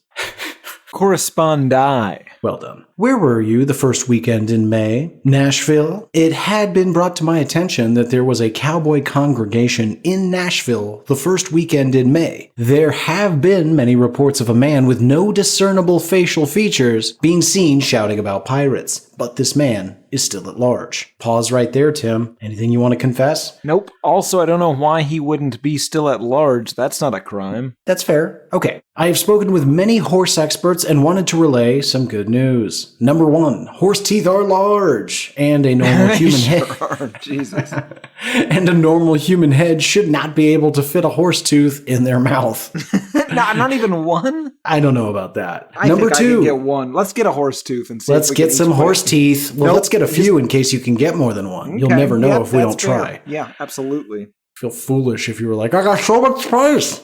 Correspondi. Well done. Where were you the first weekend in May? Nashville? It had been brought to my attention that there was a cowboy congregation in Nashville the first weekend in May. There have been many reports of a man with no discernible facial features being seen shouting about pirates, but this man is still at large. Pause right there, Tim. Anything you want to confess? Nope. Also, I don't know why he wouldn't be still at large. That's not a crime. That's fair. Okay. I have spoken with many horse experts and wanted to relay some good news. Number 1, horse teeth are large, and a normal human head. Jesus. And a normal human head should not be able to fit a horse tooth in their mouth. Not even one? I don't know about that. Number 2. I can get one. Let's get a horse tooth and see. Let's get some horse teeth. Well, let's get a few in case you can get more than one. Okay. You'll never know if we don't try. Yeah, absolutely. Feel foolish if you were like, I got so much space.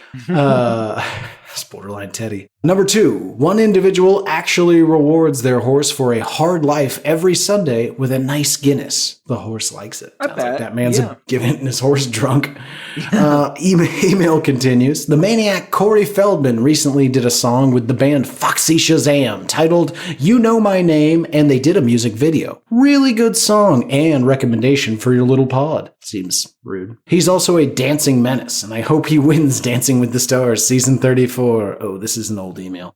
It's borderline Teddy. Number 2, one individual actually rewards their horse for a hard life every Sunday with a nice Guinness. The horse likes it. Sounds like that man's getting his horse drunk. Email continues. The maniac Corey Feldman recently did a song with the band Foxy Shazam titled You Know My Name, and they did a music video. Really good song and recommendation for your little pod. Seems rude. He's also a dancing menace, and I hope he wins Dancing with the Stars season 34. Oh, this is an old email.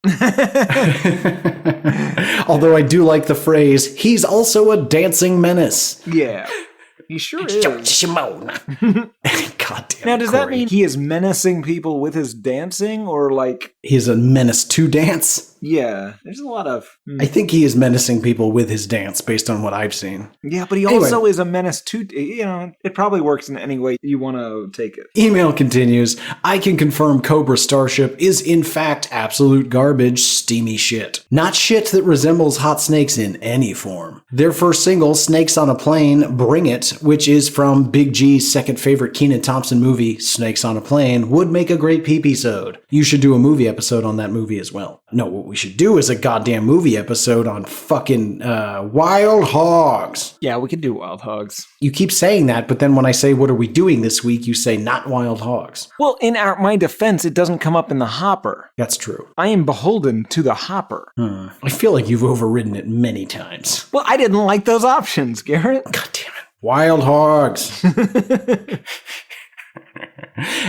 Although I do like the phrase, he's also a dancing menace. Yeah. He sure is. Goddamn. Now, does that mean he is menacing people with his dancing, or like he's a menace to dance? Yeah, there's a lot of. I think he is menacing people with his dance, based on what I've seen. Yeah, but he also is a menace to. It probably works in any way you want to take it. Email continues. I can confirm Cobra Starship is in fact absolute garbage, steamy shit. Not shit that resembles Hot Snakes in any form. Their first single, Snakes on a Plane, Bring It, which is from Big G's second favorite Kenan Thompson movie, Snakes on a Plane, would make a great Prepisode. You should do a movie episode on that movie as well. No, what we should do is a goddamn movie episode on fucking Wild Hogs. Yeah, we could do Wild Hogs. You keep saying that, but then when I say, what are we doing this week, you say, not Wild Hogs. Well, in my defense, it doesn't come up in the hopper. That's true. I am beholden to the hopper. I feel like you've overridden it many times. Well, I didn't like those options, Garrett. God damn it. Wild Hogs.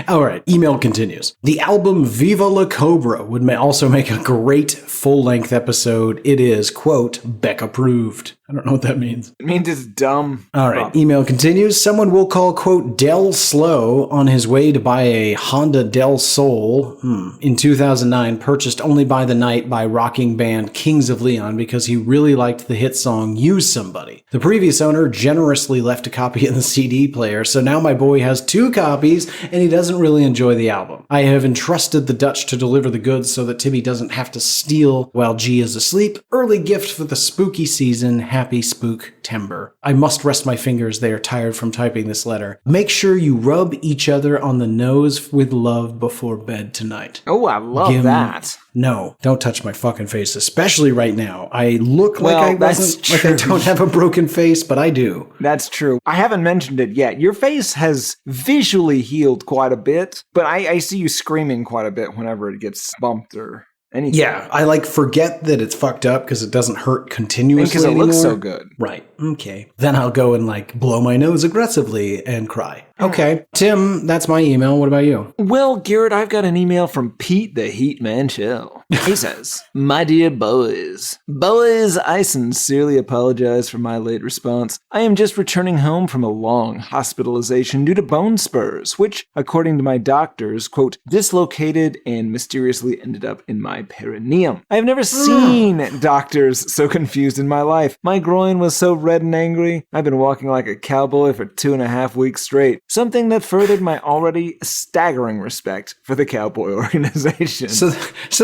All right, email continues. The album Viva La Cobra would also make a great full-length episode. It is, quote, Beck approved. I don't know what that means. It means it's dumb. All right, email continues. Someone will call, quote, Del Slow on his way to buy a Honda Del Sol in 2009, purchased only by the night by rocking band Kings of Leon because he really liked the hit song Use Somebody. The previous owner generously left a copy in the CD player, so now my boy has 2 copies and he doesn't really enjoy the album. I have entrusted the Dutch to deliver the goods so that Timmy doesn't have to steal while G is asleep. Early gift for the spooky season. Happy Spook-tember. I must rest my fingers. They are tired from typing this letter. Make sure you rub each other on the nose with love before bed tonight. Oh, I love that. No, don't touch my fucking face, especially right now. I look like I don't have a broken face, but I do. That's true. I haven't mentioned it yet. Your face has visually healed quite a bit, but I see you screaming quite a bit whenever it gets bumped or anything. Yeah, I forget that it's fucked up because it doesn't hurt continuously because it looks so good. Right. Okay. Then I'll go and blow my nose aggressively and cry. Okay. Tim, that's my email. What about you? Well, Garrett, I've got an email from Pete the Heat Man Chill. He says, My dear boys, I sincerely apologize for my late response. I am just returning home from a long hospitalization due to bone spurs, which, according to my doctors, quote, dislocated and mysteriously ended up in my perineum. I have never seen doctors so confused in my life. My groin was so red and angry. I've been walking like a cowboy for 2.5 weeks straight, something that furthered my already staggering respect for the cowboy organization. So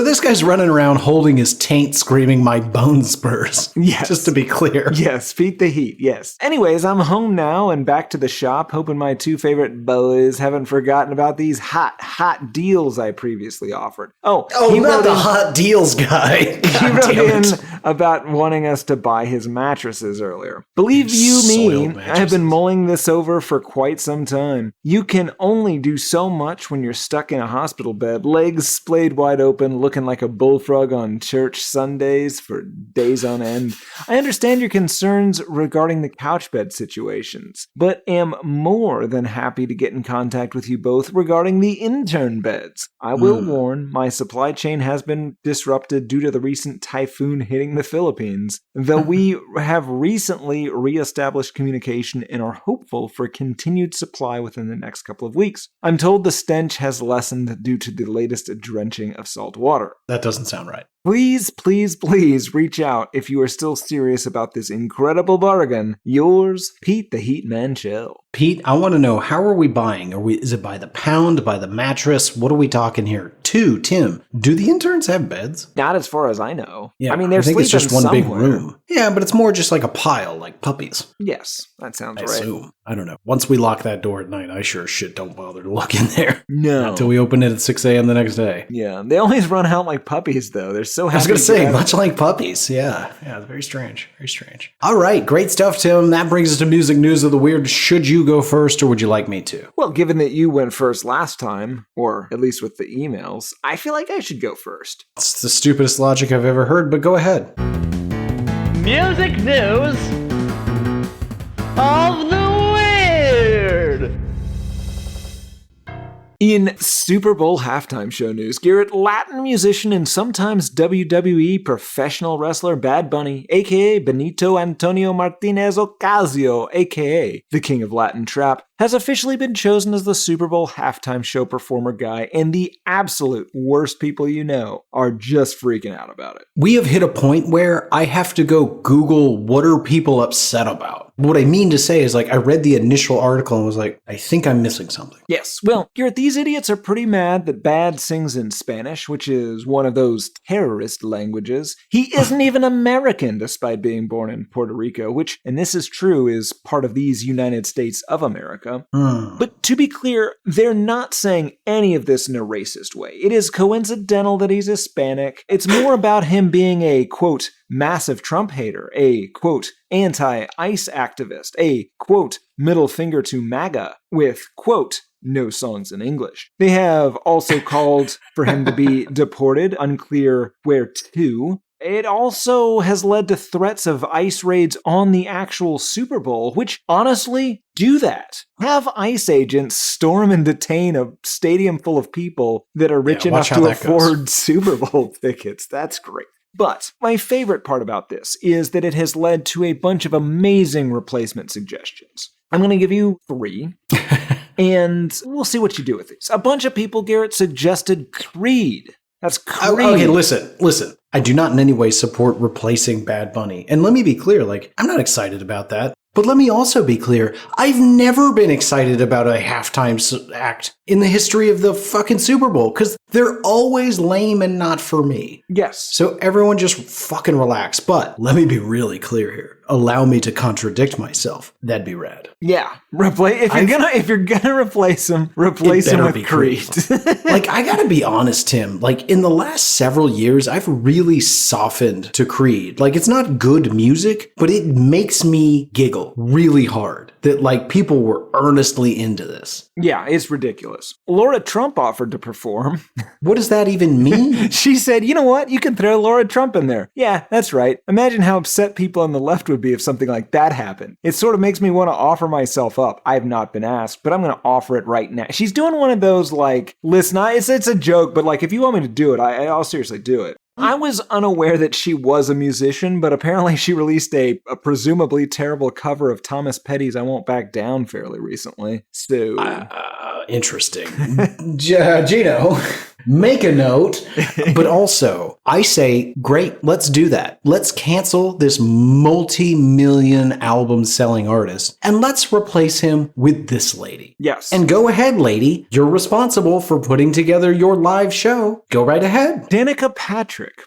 this guy's running around holding his taint screaming, my bone spurs. Yes. Just to be clear. Yes, Pete the Heat, yes. Anyways, I'm home now and back to the shop, hoping my two favorite boys haven't forgotten about these hot deals I previously offered. He not the hot deals guy. He wrote in about wanting us to buy his mattresses earlier. Believe you me, I have been mulling this over for quite some time. You can only do so much when you're stuck in a hospital bed, legs splayed wide open, looking like a bullfrog on church Sundays for days on end. I understand your concerns regarding the couch bed situations, but am more than happy to get in contact with you both regarding the intern beds. I will warn, my supply chain has been disrupted due to the recent typhoon hitting the Philippines, though we have recently reestablished communication and are hopeful for continued supply within the next couple of weeks. I'm told the stench has lessened due to the latest drenching of salt water. That doesn't sound right. Please reach out if you are still serious about this incredible bargain. Yours, Pete the Heat Man Chill. Pete, I want to know, how are we buying? Is it by the pound, by the mattress? What are we talking here? 2, Tim, do the interns have beds? Not as far as I know. Yeah, I mean, they're sleeping it's just one somewhere. big room. Yeah, but it's more just like a pile, like puppies. Yes, that sounds I right. assume. I don't know. Once we lock that door at night, I sure as shit don't bother to look in there. No. Until we open it at 6 a.m. the next day. Yeah, they always run out like puppies, though. They're so happy. I was going to say, much like puppies. Yeah, very strange. Very strange. All right, great stuff, Tim. That brings us to music news of the weird. Should you go first, or would you like me to? Well, given that you went first last time, or at least with the emails, I feel like I should go first. It's the stupidest logic I've ever heard, but go ahead. Music news of the weird. In Super Bowl halftime show news, Garrett, Latin musician and sometimes WWE professional wrestler Bad Bunny, aka Benito Antonio Martinez Ocasio, aka the King of Latin Trap, has officially been chosen as the Super Bowl halftime show performer guy, and the absolute worst people you know are just freaking out about it. We have hit a point where I have to go Google what are people upset about. What I mean to say is, like, I read the initial article and was like, I think I'm missing something. Yes, well, Garrett, these idiots are pretty mad that Bad sings in Spanish, which is one of those terrorist languages. He isn't even American, despite being born in Puerto Rico, which, and this is true, is part of these United States of America. But to be clear, they're not saying any of this in a racist way. It is coincidental that he's Hispanic. It's more about him being a, quote, massive Trump hater, a, quote, anti-ICE activist, a, quote, middle finger to MAGA, with, quote, no songs in English. They have also called for him to be deported, unclear where to. It also has led to threats of ICE raids on the actual Super Bowl, which, honestly, do that. Have ICE agents storm and detain a stadium full of people that are rich enough to afford Super Bowl tickets. That's great. But my favorite part about this is that it has led to a bunch of amazing replacement suggestions. I'm going to give you 3. And we'll see what you do with these. A bunch of people, Garrett, suggested Creed. That's Creed. Okay, listen. I do not in any way support replacing Bad Bunny. And let me be clear, like, I'm not excited about that. But let me also be clear, I've never been excited about a halftime act in the history of the fucking Super Bowl, because they're always lame and not for me. Yes. So everyone just fucking relax. But let me be really clear here. Allow me to contradict myself. That'd be rad. Yeah. If you're gonna replace him, replace him with Creed. Like, I gotta be honest, Tim. Like, in the last several years, I've really softened to Creed. Like, it's not good music, but it makes me giggle really hard that, like, people were earnestly into this. Yeah, it's ridiculous. Laura Trump offered to perform. What does that even mean? She said, you know what? You can throw Laura Trump in there. Yeah, that's right. Imagine how upset people on the left would would be if something like that happened. It sort of makes me want to offer myself up. I've not been asked, but I'm going to offer it right now. She's doing one of those, like, listen, it's a joke, but like, if you want me to do it, I'll seriously do it. I was unaware that she was a musician, but apparently she released a presumably terrible cover of Thomas Petty's I Won't Back Down fairly recently. So... interesting. Gino, make a note. But also, I say, great, let's do that. Let's cancel this multi-million album selling artist and let's replace him with this lady. Yes. And go ahead, lady. You're responsible for putting together your live show. Go right ahead. Danica Patrick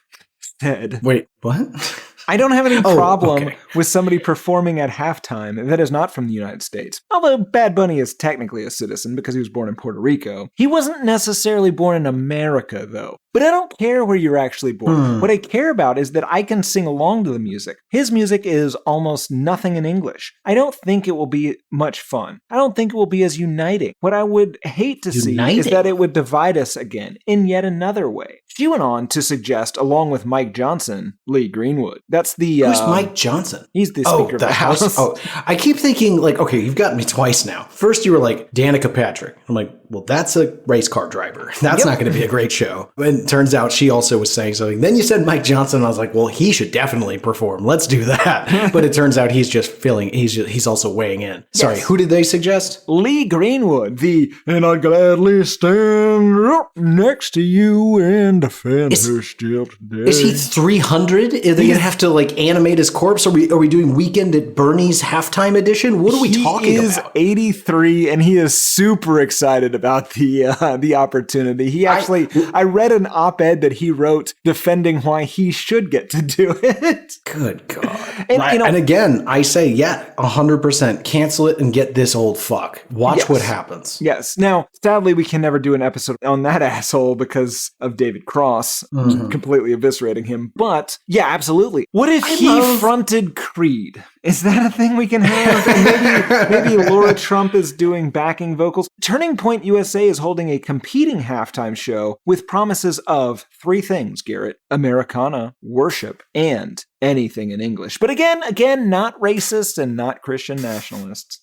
said... Wait, what? I don't have any problem with somebody performing at halftime that is not from the United States. Although Bad Bunny is technically a citizen because he was born in Puerto Rico. He wasn't necessarily born in America, though. But I don't care where you're actually born. What I care about is that I can sing along to the music. His music is almost nothing in English. I don't think it will be much fun. I don't think it will be as uniting. What I would hate to see is that it would divide us again in yet another way. She went on to suggest, along with Mike Johnson, Lee Greenwood. That's the... Who's Mike Johnson? He's the Speaker of the House. Oh, I keep thinking, like, okay, you've gotten me twice now. First, you were like, Danica Patrick. I'm like, well, that's a race car driver. That's not going to be a great show. And turns out she also was saying something. Then you said Mike Johnson, and I was like, well, he should definitely perform. Let's do that. But it turns out he's just he's also weighing in. Sorry, who did they suggest? Lee Greenwood, and I'll gladly stand up next to you and defend her still today. Is he 300? Are they going to have to, like, animate his corpse? Are we doing Weekend at Bernie's halftime edition? What are we talking about? He is 83, and he is super excited about the opportunity. I read an op-ed that he wrote defending why he should get to do it. Good God. And again, I say, 100%. Cancel it and get this old fuck. Watch what happens. Yes. Now, sadly, we can never do an episode on that asshole because of David Cross completely eviscerating him. But, yeah, absolutely. What if he fronted Creed? Is that a thing we can have? And maybe Laura Trump is doing backing vocals. Turning Point USA is holding a competing halftime show with promises of 3 things, Garrett. Americana, worship, and anything in English. But again, not racist and not Christian nationalists.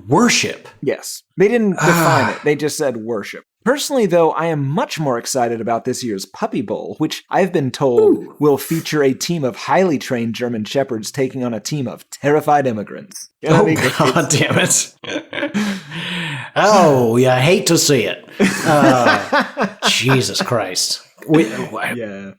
Worship? Yes. They didn't define it. They just said worship. Personally, though, I am much more excited about this year's Puppy Bowl, which I've been told will feature a team of highly trained German Shepherds taking on a team of terrified immigrants. God damn it. Oh, yeah, I hate to see it. Jesus Christ.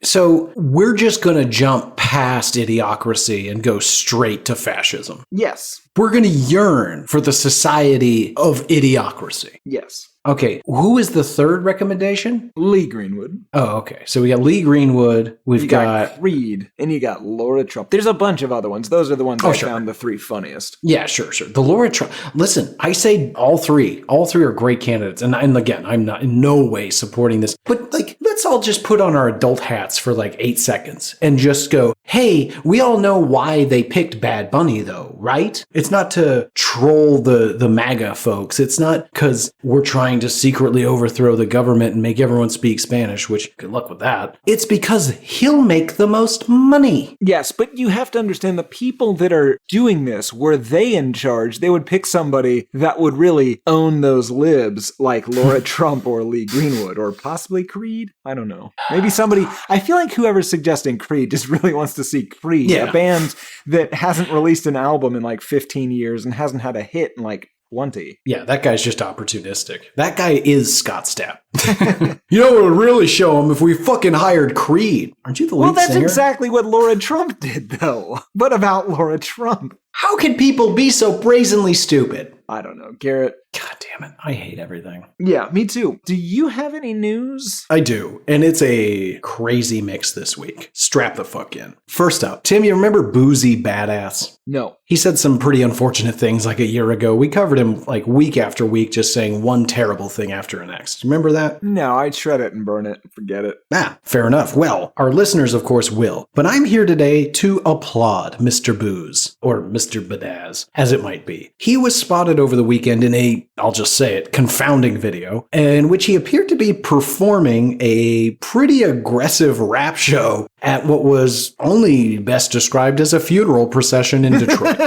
So we're just going to jump past idiocracy and go straight to fascism. Yes. We're going to yearn for the society of idiocracy. Yes. Okay, who is the third recommendation? Lee Greenwood. Oh, okay. So we got Lee Greenwood. We've got Creed, and you got Laura Trump. There's a bunch of other ones. Those are the ones I found the 3 funniest. Yeah, sure. The Laura Trump. Listen, I say all three. All 3 are great candidates. And again, I'm not in no way supporting this. But like, let's all just put on our adult hats for like 8 seconds and just go, hey, we all know why they picked Bad Bunny though, right? It's not to troll the MAGA folks. It's not because we're trying to secretly overthrow the government and make everyone speak Spanish, which good luck with that. It's because he'll make the most money. Yes, but you have to understand the people that are doing this, were they in charge, they would pick somebody that would really own those libs like Laura Trump or Lee Greenwood or possibly Creed. I don't know. Maybe somebody, I feel like whoever's suggesting Creed just really wants to see Creed, a band that hasn't released an album in like 15 years and hasn't had a hit in like 20. Yeah, that guy's just opportunistic. That guy is Scott Stapp. You know what would really show him if we fucking hired Creed? Aren't you the lead singer? Well, that's exactly what Laura Trump did, though. But about Laura Trump. How can people be so brazenly stupid? I don't know, Garrett. God damn it. I hate everything. Yeah, me too. Do you have any news? I do. And it's a crazy mix this week. Strap the fuck in. First up, Tim, you remember Boozy Badass? No. He said some pretty unfortunate things like a year ago. We covered him like week after week, just saying one terrible thing after the next. Remember that? No, I'd shred it and burn it. Forget it. Fair enough. Well, our listeners, of course, will. But I'm here today to applaud Mr. Booze, or Mr. Badaz, as it might be. He was spotted over the weekend in a I'll just say it, confounding video in which he appeared to be performing a pretty aggressive rap show at what was only best described as a funeral procession in Detroit.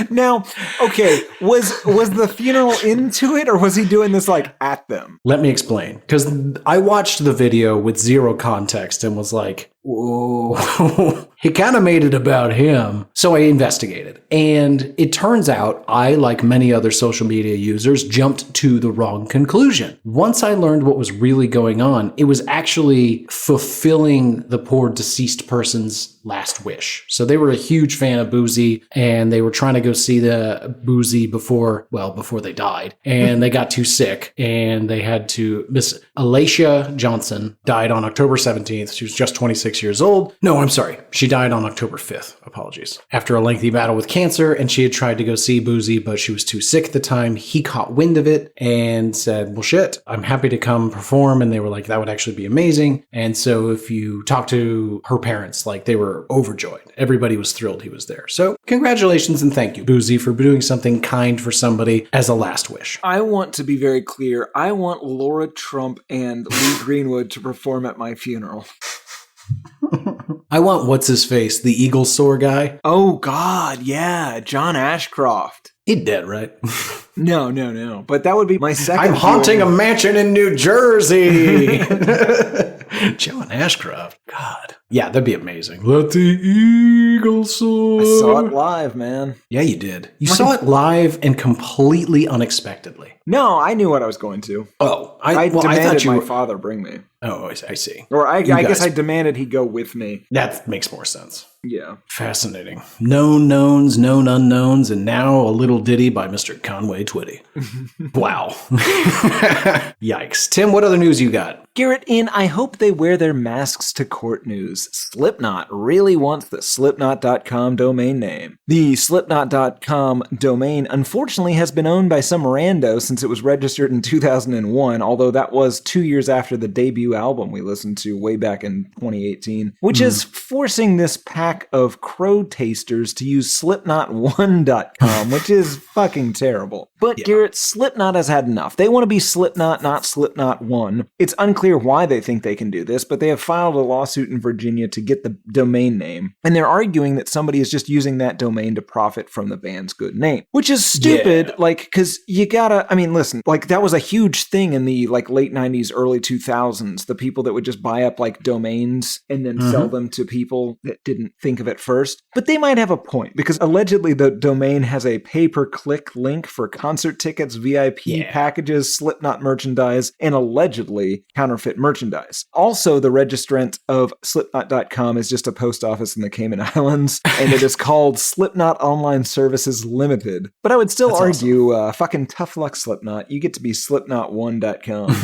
Now, okay, was the funeral into it, or was he doing this like at them? Let me explain, because I watched the video with zero context and was like, whoa, he kind of made it about him. So I investigated, and it turns out I, like many other social media users, jumped to the wrong conclusion. Once I learned what was really going on, it was actually fulfilling the poor deceased person's last wish. So they were a huge fan of Boozy, and they were trying to go see the Boozy before they died, and they got too sick, and they had to. Miss Alacia Johnson died on October 17th. She was just 26 years old. No, I'm sorry. She died on October 5th. Apologies. After a lengthy battle with cancer, and she had tried to go see Boozy, but she was too sick at the time. He caught wind of it and said, well, shit, I'm happy to come perform. And they were like, that would actually be amazing. And so if you talk to her parents, like, they were overjoyed. Everybody was thrilled he was there. So congratulations and thank you, Boozy, for doing something kind for somebody as a last wish. I want to be very clear. I want Laura Trump and Lee Greenwood to perform at my funeral. I want what's-his-face, the Eagle Soar guy. Oh, God, yeah, John Ashcroft. He's dead, right? No. But that would be my second. I'm haunting a mansion in New Jersey. John Ashcroft. God. Yeah, that'd be amazing. Let the eagle soar. I saw it live, man. Yeah, you did. You saw it live and completely unexpectedly. No, I knew what I was going to. Oh, I demanded my father bring me. Oh, I see. Or I guess I demanded he go with me. That makes more sense. Yeah. Fascinating. Known knowns, known unknowns, and now a little ditty by Mr. Conway Twitty. Wow. Yikes. Tim, what other news you got? Garrett, in I hope they wear their masks to court news, Slipknot really wants the Slipknot.com domain name. The Slipknot.com domain unfortunately has been owned by some rando since it was registered in 2001, although that was 2 years after the debut album we listened to way back in 2018, which is forcing this pack of crow tasters to use Slipknot1.com, which is fucking terrible. But Garrett, Slipknot has had enough. They want to be Slipknot, not Slipknot1. It's unclear why they think they can do this, but they have filed a lawsuit in Virginia to get the domain name, and they're arguing that somebody is just using that domain to profit from the band's good name, which is stupid, because you gotta, listen, that was a huge thing in the, late 90s, early 2000s, the people that would just buy up, domains and then sell them to people that didn't think of it first. But they might have a point, because allegedly the domain has a pay-per-click link for concert tickets, VIP packages, Slipknot merchandise, and allegedly counterfeit merchandise. Also, the registrant of Slipknot.com is just a post office in the Cayman Islands, and it is called Slipknot Online Services Limited. But I would still argue, fucking tough luck, Slipknot. You get to be Slipknot1.com.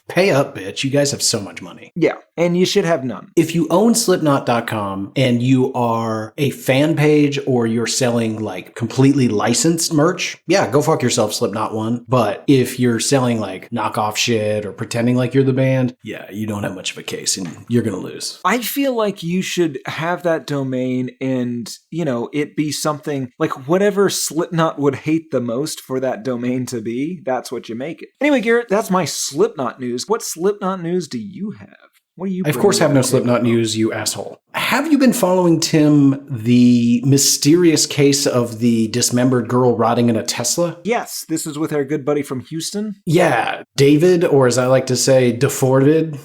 Pay up, bitch. You guys have so much money. Yeah, and you should have none. If you own Slipknot.com and you are a fan page or you're selling completely licensed merch, go fuck yourself, Slipknot1. But if you're selling knockoff shit or pretending like you're the band, you don't have much of a case and you're going to lose. I feel like you should have that domain and, it be something whatever Slipknot would hate the most for that domain to be, that's what you make it. Anyway, Garrett, that's my Slipknot news. What Slipknot news do you have? What do you? I, of course, have no Slipknot news, you asshole. Have you been following, Tim, the mysterious case of the dismembered girl rotting in a Tesla? Yes, this is with our good buddy from Houston. Yeah, David, or as I like to say, DeForvid,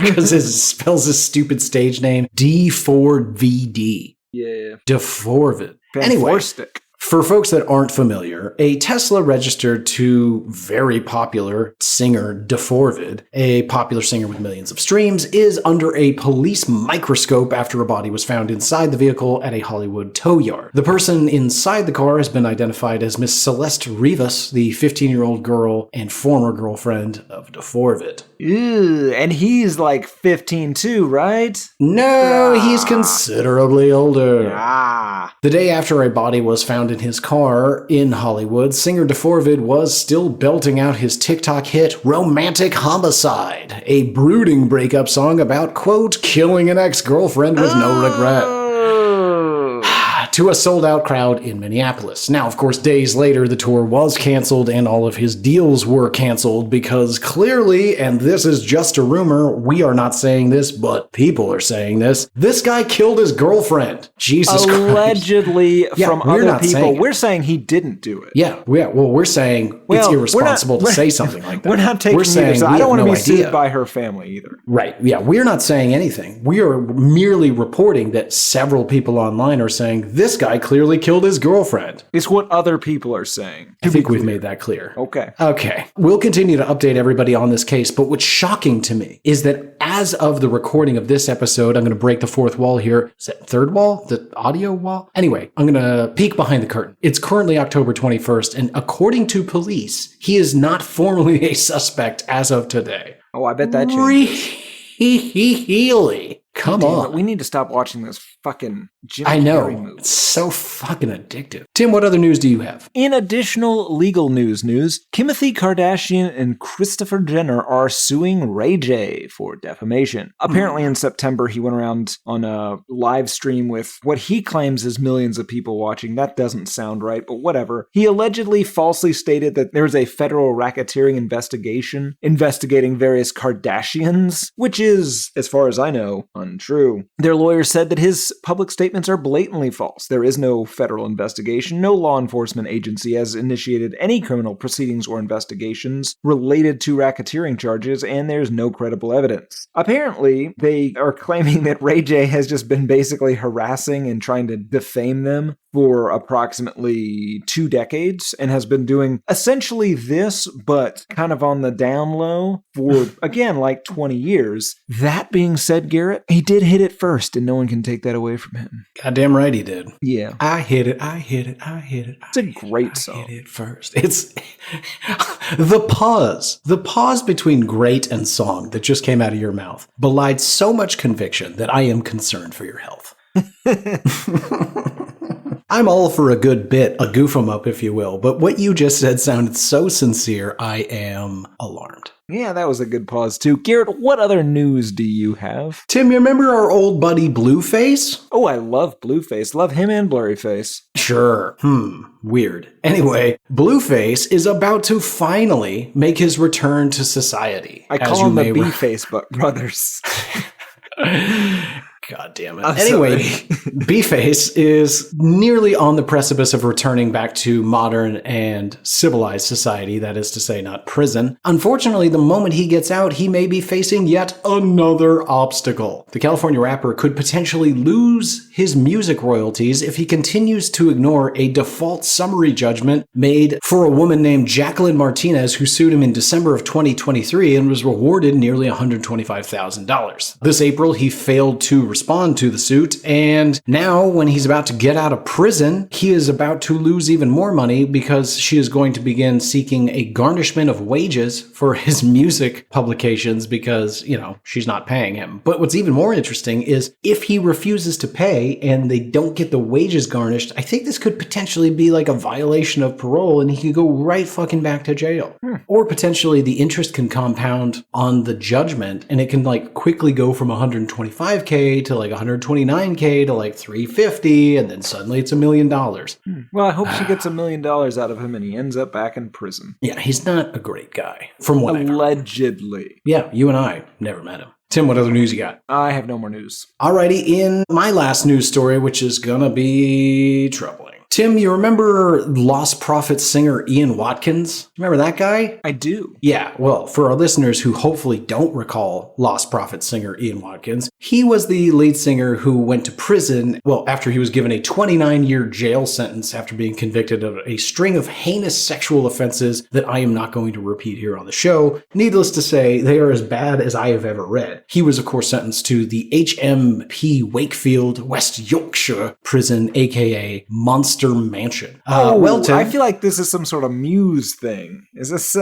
because it spells his stupid stage name, D4VD. Yeah. DeForvid. Anyway. For folks that aren't familiar, a Tesla registered to very popular singer DeForvid, a popular singer with millions of streams, is under a police microscope after a body was found inside the vehicle at a Hollywood tow yard. The person inside the car has been identified as Miss Celeste Rivas, the 15-year-old girl and former girlfriend of DeForvid. Ew, and he's 15 too, right? No, he's considerably older. Ah. The day after a body was found in his car in Hollywood, singer DeForvid was still belting out his TikTok hit, Romantic Homicide, a brooding breakup song about, quote, killing an ex-girlfriend with no regret. to a sold-out crowd in Minneapolis. Now, of course, days later, the tour was canceled and all of his deals were canceled because clearly, and this is just a rumor, we are not saying this, but people are saying this guy killed his girlfriend. Jesus Christ. Allegedly from other people. We're saying he didn't do it. Yeah. Well, we're saying it's irresponsible to say something like that. We're not taking either. So I don't want to be sued by her family either. Right. Yeah. We're not saying anything. We are merely reporting that several people online are saying this guy clearly killed his girlfriend. It's what other people are saying. I think we've made that clear. Okay. We'll continue to update everybody on this case, but what's shocking to me is that as of the recording of this episode, I'm going to break the fourth wall here. Is that third wall? The audio wall? Anyway, I'm going to peek behind the curtain. It's currently October 21st, and according to police, he is not formally a suspect as of today. Oh, I bet that changes. Really? Come on. We need to stop watching this fucking Jim Carrey movie. It's so fucking addictive. Tim, what other news do you have? In additional legal news, Kimothy Kardashian and Christopher Jenner are suing Ray J for defamation. Apparently in September, he went around on a live stream with what he claims is millions of people watching. That doesn't sound right, but whatever. He allegedly falsely stated that there was a federal racketeering investigation investigating various Kardashians, which is, as far as I know, untrue. Their lawyer said that his public statements are blatantly false. There is no federal investigation. No law enforcement agency has initiated any criminal proceedings or investigations related to racketeering charges, and there's no credible evidence. Apparently, they are claiming that Ray J has just been basically harassing and trying to defame them for approximately 2 decades and has been doing essentially this, but kind of on the down low for, again, like 20 years. That being said, Garrett, he did hit it first, and no one can take that away from him. Goddamn right he did. Yeah. I hit it. It's a great song. I hit it first. It's the pause. The pause between great and song that just came out of your mouth belied so much conviction that I am concerned for your health. I'm all for a good bit, a goof 'em up, if you will, but what you just said sounded so sincere, I am alarmed. Yeah, that was a good pause too. Garrett, what other news do you have? Tim, you remember our old buddy Blueface? Oh, I love Blueface. Love him and Blurryface. Sure. Weird. Anyway, Blueface is about to finally make his return to society. I call them the B-Face brothers. God damn it. Anyway, B-Face is nearly on the precipice of returning back to modern and civilized society, that is to say, not prison. Unfortunately, the moment he gets out, he may be facing yet another obstacle. The California rapper could potentially lose his music royalties if he continues to ignore a default summary judgment made for a woman named Jacqueline Martinez, who sued him in December of 2023 and was rewarded nearly $125,000. This April, he failed to respond to the suit, and now when he's about to get out of prison, he is about to lose even more money because she is going to begin seeking a garnishment of wages for his music publications because, she's not paying him. But what's even more interesting is if he refuses to pay and they don't get the wages garnished, I think this could potentially be like a violation of parole and he could go right fucking back to jail. Or potentially the interest can compound on the judgment and it can quickly go from $125K to $129K to $350, and then suddenly it's $1 million. Well, I hope she gets $1 million out of him and he ends up back in prison. Yeah, he's not a great guy, from what allegedly. Yeah, you and I never met him. Tim, what other news you got? I have no more news. Alrighty, in my last news story, which is gonna be troubling. Tim, you remember Lost Prophets singer Ian Watkins? Remember that guy? I do. Yeah, well, for our listeners who hopefully don't recall Lost Prophets singer Ian Watkins, he was the lead singer who went to prison, after he was given a 29-year jail sentence after being convicted of a string of heinous sexual offenses that I am not going to repeat here on the show. Needless to say, they are as bad as I have ever read. He was, of course, sentenced to the HMP Wakefield, West Yorkshire prison, aka Monster Mansion. Tim, I feel like this is some sort of Muse thing. Is this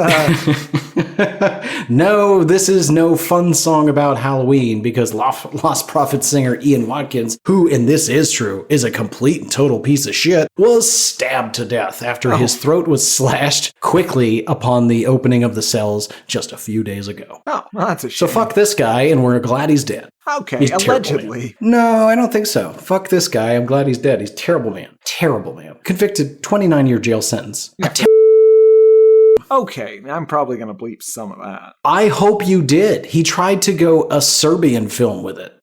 No, this is no fun song about Halloween because Lost Prophet singer Ian Watkins, who, and this is true, is a complete and total piece of shit, was stabbed to death after his throat was slashed quickly upon the opening of the cells just a few days ago. Oh, well, that's a shame. So fuck this guy, and we're glad he's dead. Okay, he's allegedly. No, I don't think so. Fuck this guy. I'm glad he's dead. He's a terrible man. Terrible man. Convicted, 29-year jail sentence. Okay, I'm probably going to bleep some of that. I hope you did. He tried to go a Serbian film with it.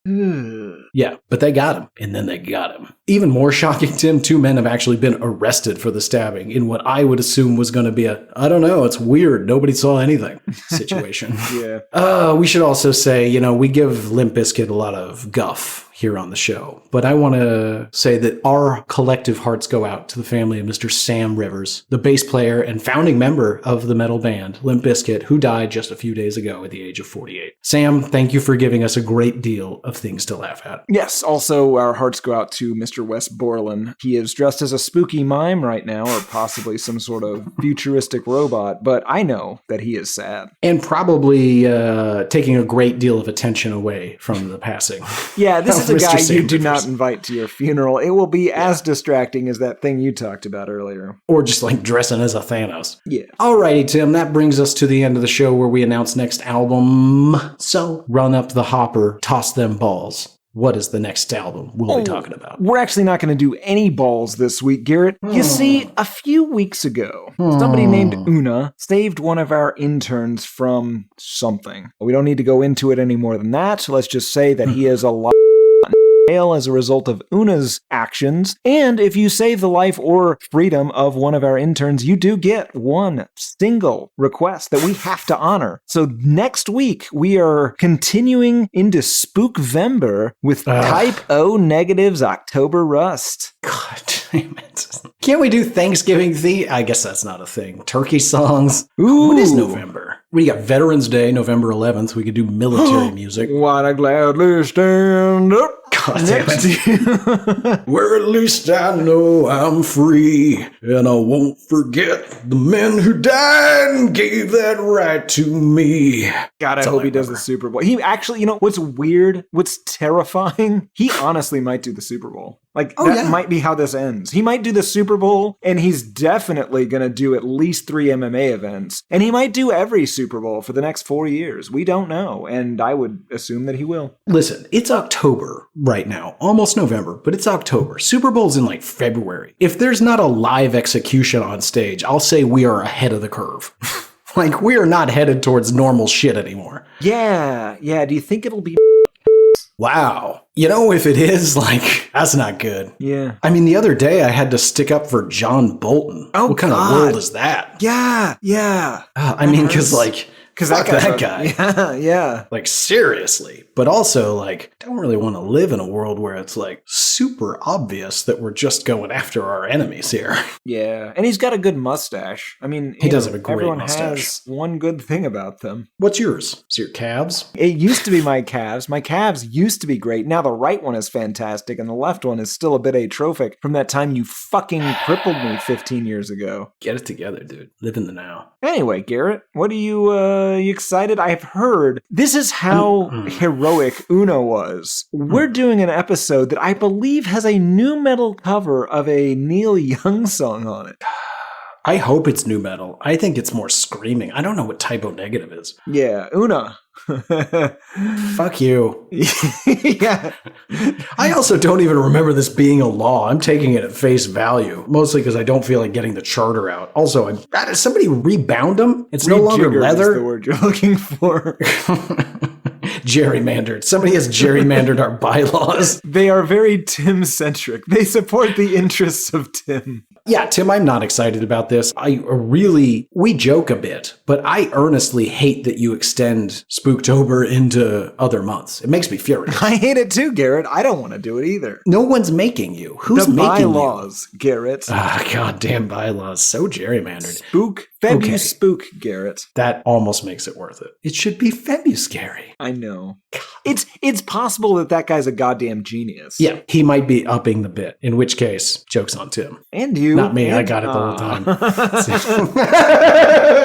Yeah, but they got him. And then they got him. Even more shocking, Tim, 2 men have actually been arrested for the stabbing in what I would assume was going to be I don't know, it's weird, nobody saw anything situation. Yeah. We should also say, we give Limp Bizkit a lot of guff here on the show. But I want to say that our collective hearts go out to the family of Mr. Sam Rivers, the bass player and founding member of the metal band Limp Bizkit, who died just a few days ago at the age of 48. Sam, thank you for giving us a great deal of things to laugh at. Yes, also our hearts go out to Mr. Wes Borland. He is dressed as a spooky mime right now, or possibly some sort of futuristic robot, but I know that he is sad. And probably taking a great deal of attention away from the passing. Yeah, this is a guy Sam you do Rivers. not invite to your funeral. It will be as distracting as that thing you talked about earlier. Or just like dressing as a Thanos. Yeah. Alrighty, Tim, that brings us to the end of the show where we announce next album. So run up the hopper, toss them balls. What is the next album we'll be talking about? We're actually not going to do any balls this week, Garrett. You see, a few weeks ago, somebody named Una saved one of our interns from something. We don't need to go into it any more than that. Let's just say that he is a lot as a result of Una's actions. And if you save the life or freedom of one of our interns, you do get one single request that we have to honor. So next week, we are continuing into Spookvember with Type O Negative's October Rust. God damn it. Can't we do Thanksgiving theme? I guess that's not a thing. Turkey songs. Ooh. What is November? We got Veterans Day, November 11th. We could do military music. Why'd I gladly stand up? God damn it. Where at least I know I'm free, and I won't forget the men who died and gave that right to me. God, I hope he does the Super Bowl. He actually, what's weird, what's terrifying, he honestly might do the Super Bowl. That might be how this ends. He might do the Super Bowl, and he's definitely going to do at least 3 MMA events. And he might do every Super Bowl for the next 4 years. We don't know, and I would assume that he will. Listen, it's October right now, almost November, but it's October. Super Bowl's in February. If there's not a live execution on stage, I'll say we are ahead of the curve. We are not headed towards normal shit anymore. Yeah. Do you think it'll be... Wow. If it is, that's not good. Yeah. I mean, the other day I had to stick up for John Bolton. Oh, what kind of world is that? Yeah. Because that guy. Yeah. Seriously. But also, don't really want to live in a world where it's, super obvious that we're just going after our enemies here. Yeah. And he's got a good mustache. I mean, he does have a great everyone mustache. Has one good thing about them. What's yours? Is it your calves? It used to be my calves. My calves used to be great. Now the right one is fantastic, and the left one is still a bit atrophic from that time you fucking crippled me 15 years ago. Get it together, dude. Live in the now. Anyway, Garrett, what are you excited? I've heard this is how heroic Una was. We're doing an episode that I believe has a nu metal cover of a Neil Young song on it. I hope it's nu metal. I think it's more screaming. I don't know what Type O Negative is. Yeah, Una. Fuck you. Yeah. I also don't even remember this being a law. I'm taking it at face value, mostly because I don't feel like getting the charter out. Also, does somebody rebound them? It's no longer leather. Is the word you're looking for. Gerrymandered. Somebody has gerrymandered our bylaws. They are very Tim-centric. They support the interests of Tim. Yeah, Tim, I'm not excited about this. We joke a bit, but I earnestly hate that you extend Spooktober into other months. It makes me furious. I hate it too, Garrett. I don't want to do it either. No one's making you. Who's the making bylaws, you? Garrett. Goddamn bylaws. So gerrymandered. Febuspook, Garrett. That almost makes it worth it. It should be Febuscary. I know. It's possible that guy's a goddamn genius. Yeah, he might be upping the bit, in which case, joke's on Tim. And you. Not me, I got it the whole time.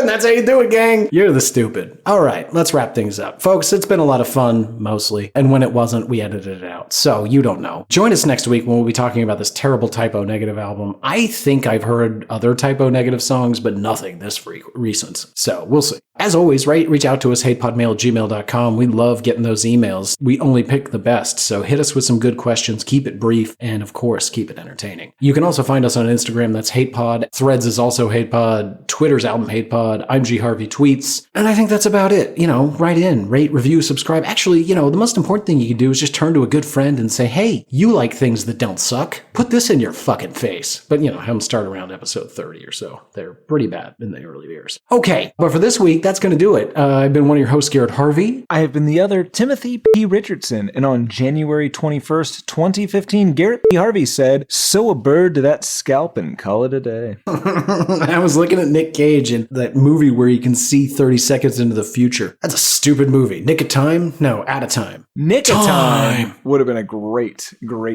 That's how you do it, gang. You're the stupid. All right, let's wrap things up. Folks, it's been a lot of fun, mostly. And when it wasn't, we edited it out. So you don't know. Join us next week when we'll be talking about this terrible Typo Negative album. I think I've heard other Typo Negative songs, but nothing this recent. So we'll see. As always, reach out to us, hatepodmail@gmail.com. We love getting those emails. We only pick the best, so hit us with some good questions, keep it brief, and of course, keep it entertaining. You can also find us on Instagram, that's HatePod. Threads is also HatePod. Twitter's Album HatePod. I'm G Harvey Tweets. And I think that's about it. Write in, rate, review, subscribe. Actually, the most important thing you can do is just turn to a good friend and say, hey, you like things that don't suck. Put this in your fucking face. But, have them start around episode 30 or so. They're pretty bad in the early years. Okay, but for this week, that's going to do it. I've been one of your hosts, Garrett Harvey. I have been the other, Timothy P. Richardson. And on January 21st, 2015, Garrett P. Harvey said, sew a bird to that scalp and call it a day. I was looking at Nick Cage in that movie where you can see 30 seconds into the future. That's a stupid movie. Nick of Time? No, Out of Time. Nick of Time would have been a great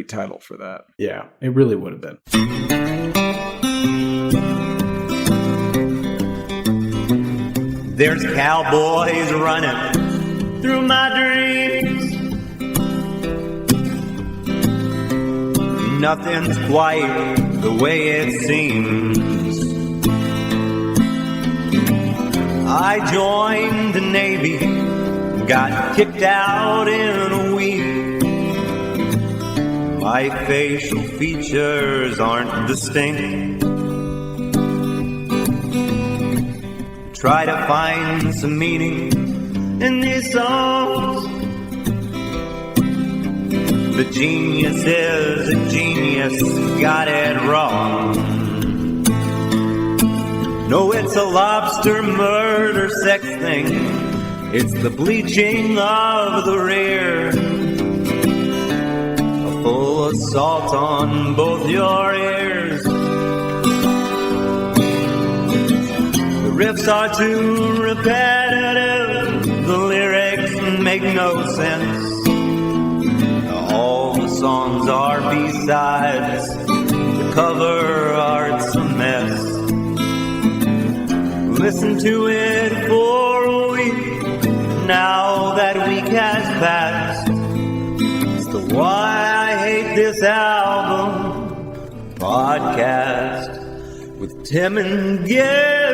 title for that. Yeah, it really would have been. There's cowboys running through my dreams. Nothing's quite the way it seems. I joined the Navy, got kicked out in a week. My facial features aren't distinct. Try to find some meaning in these songs. The genius is a genius, got it wrong. No, it's a lobster murder sex thing. It's the bleaching of the rear. A full assault on both your ears. Riffs are too repetitive, the lyrics make no sense. All the songs are B-sides, the cover art's a mess. Listen to it for a week, now that week has passed. It's the Why I Hate This Album podcast with Tim and Gary.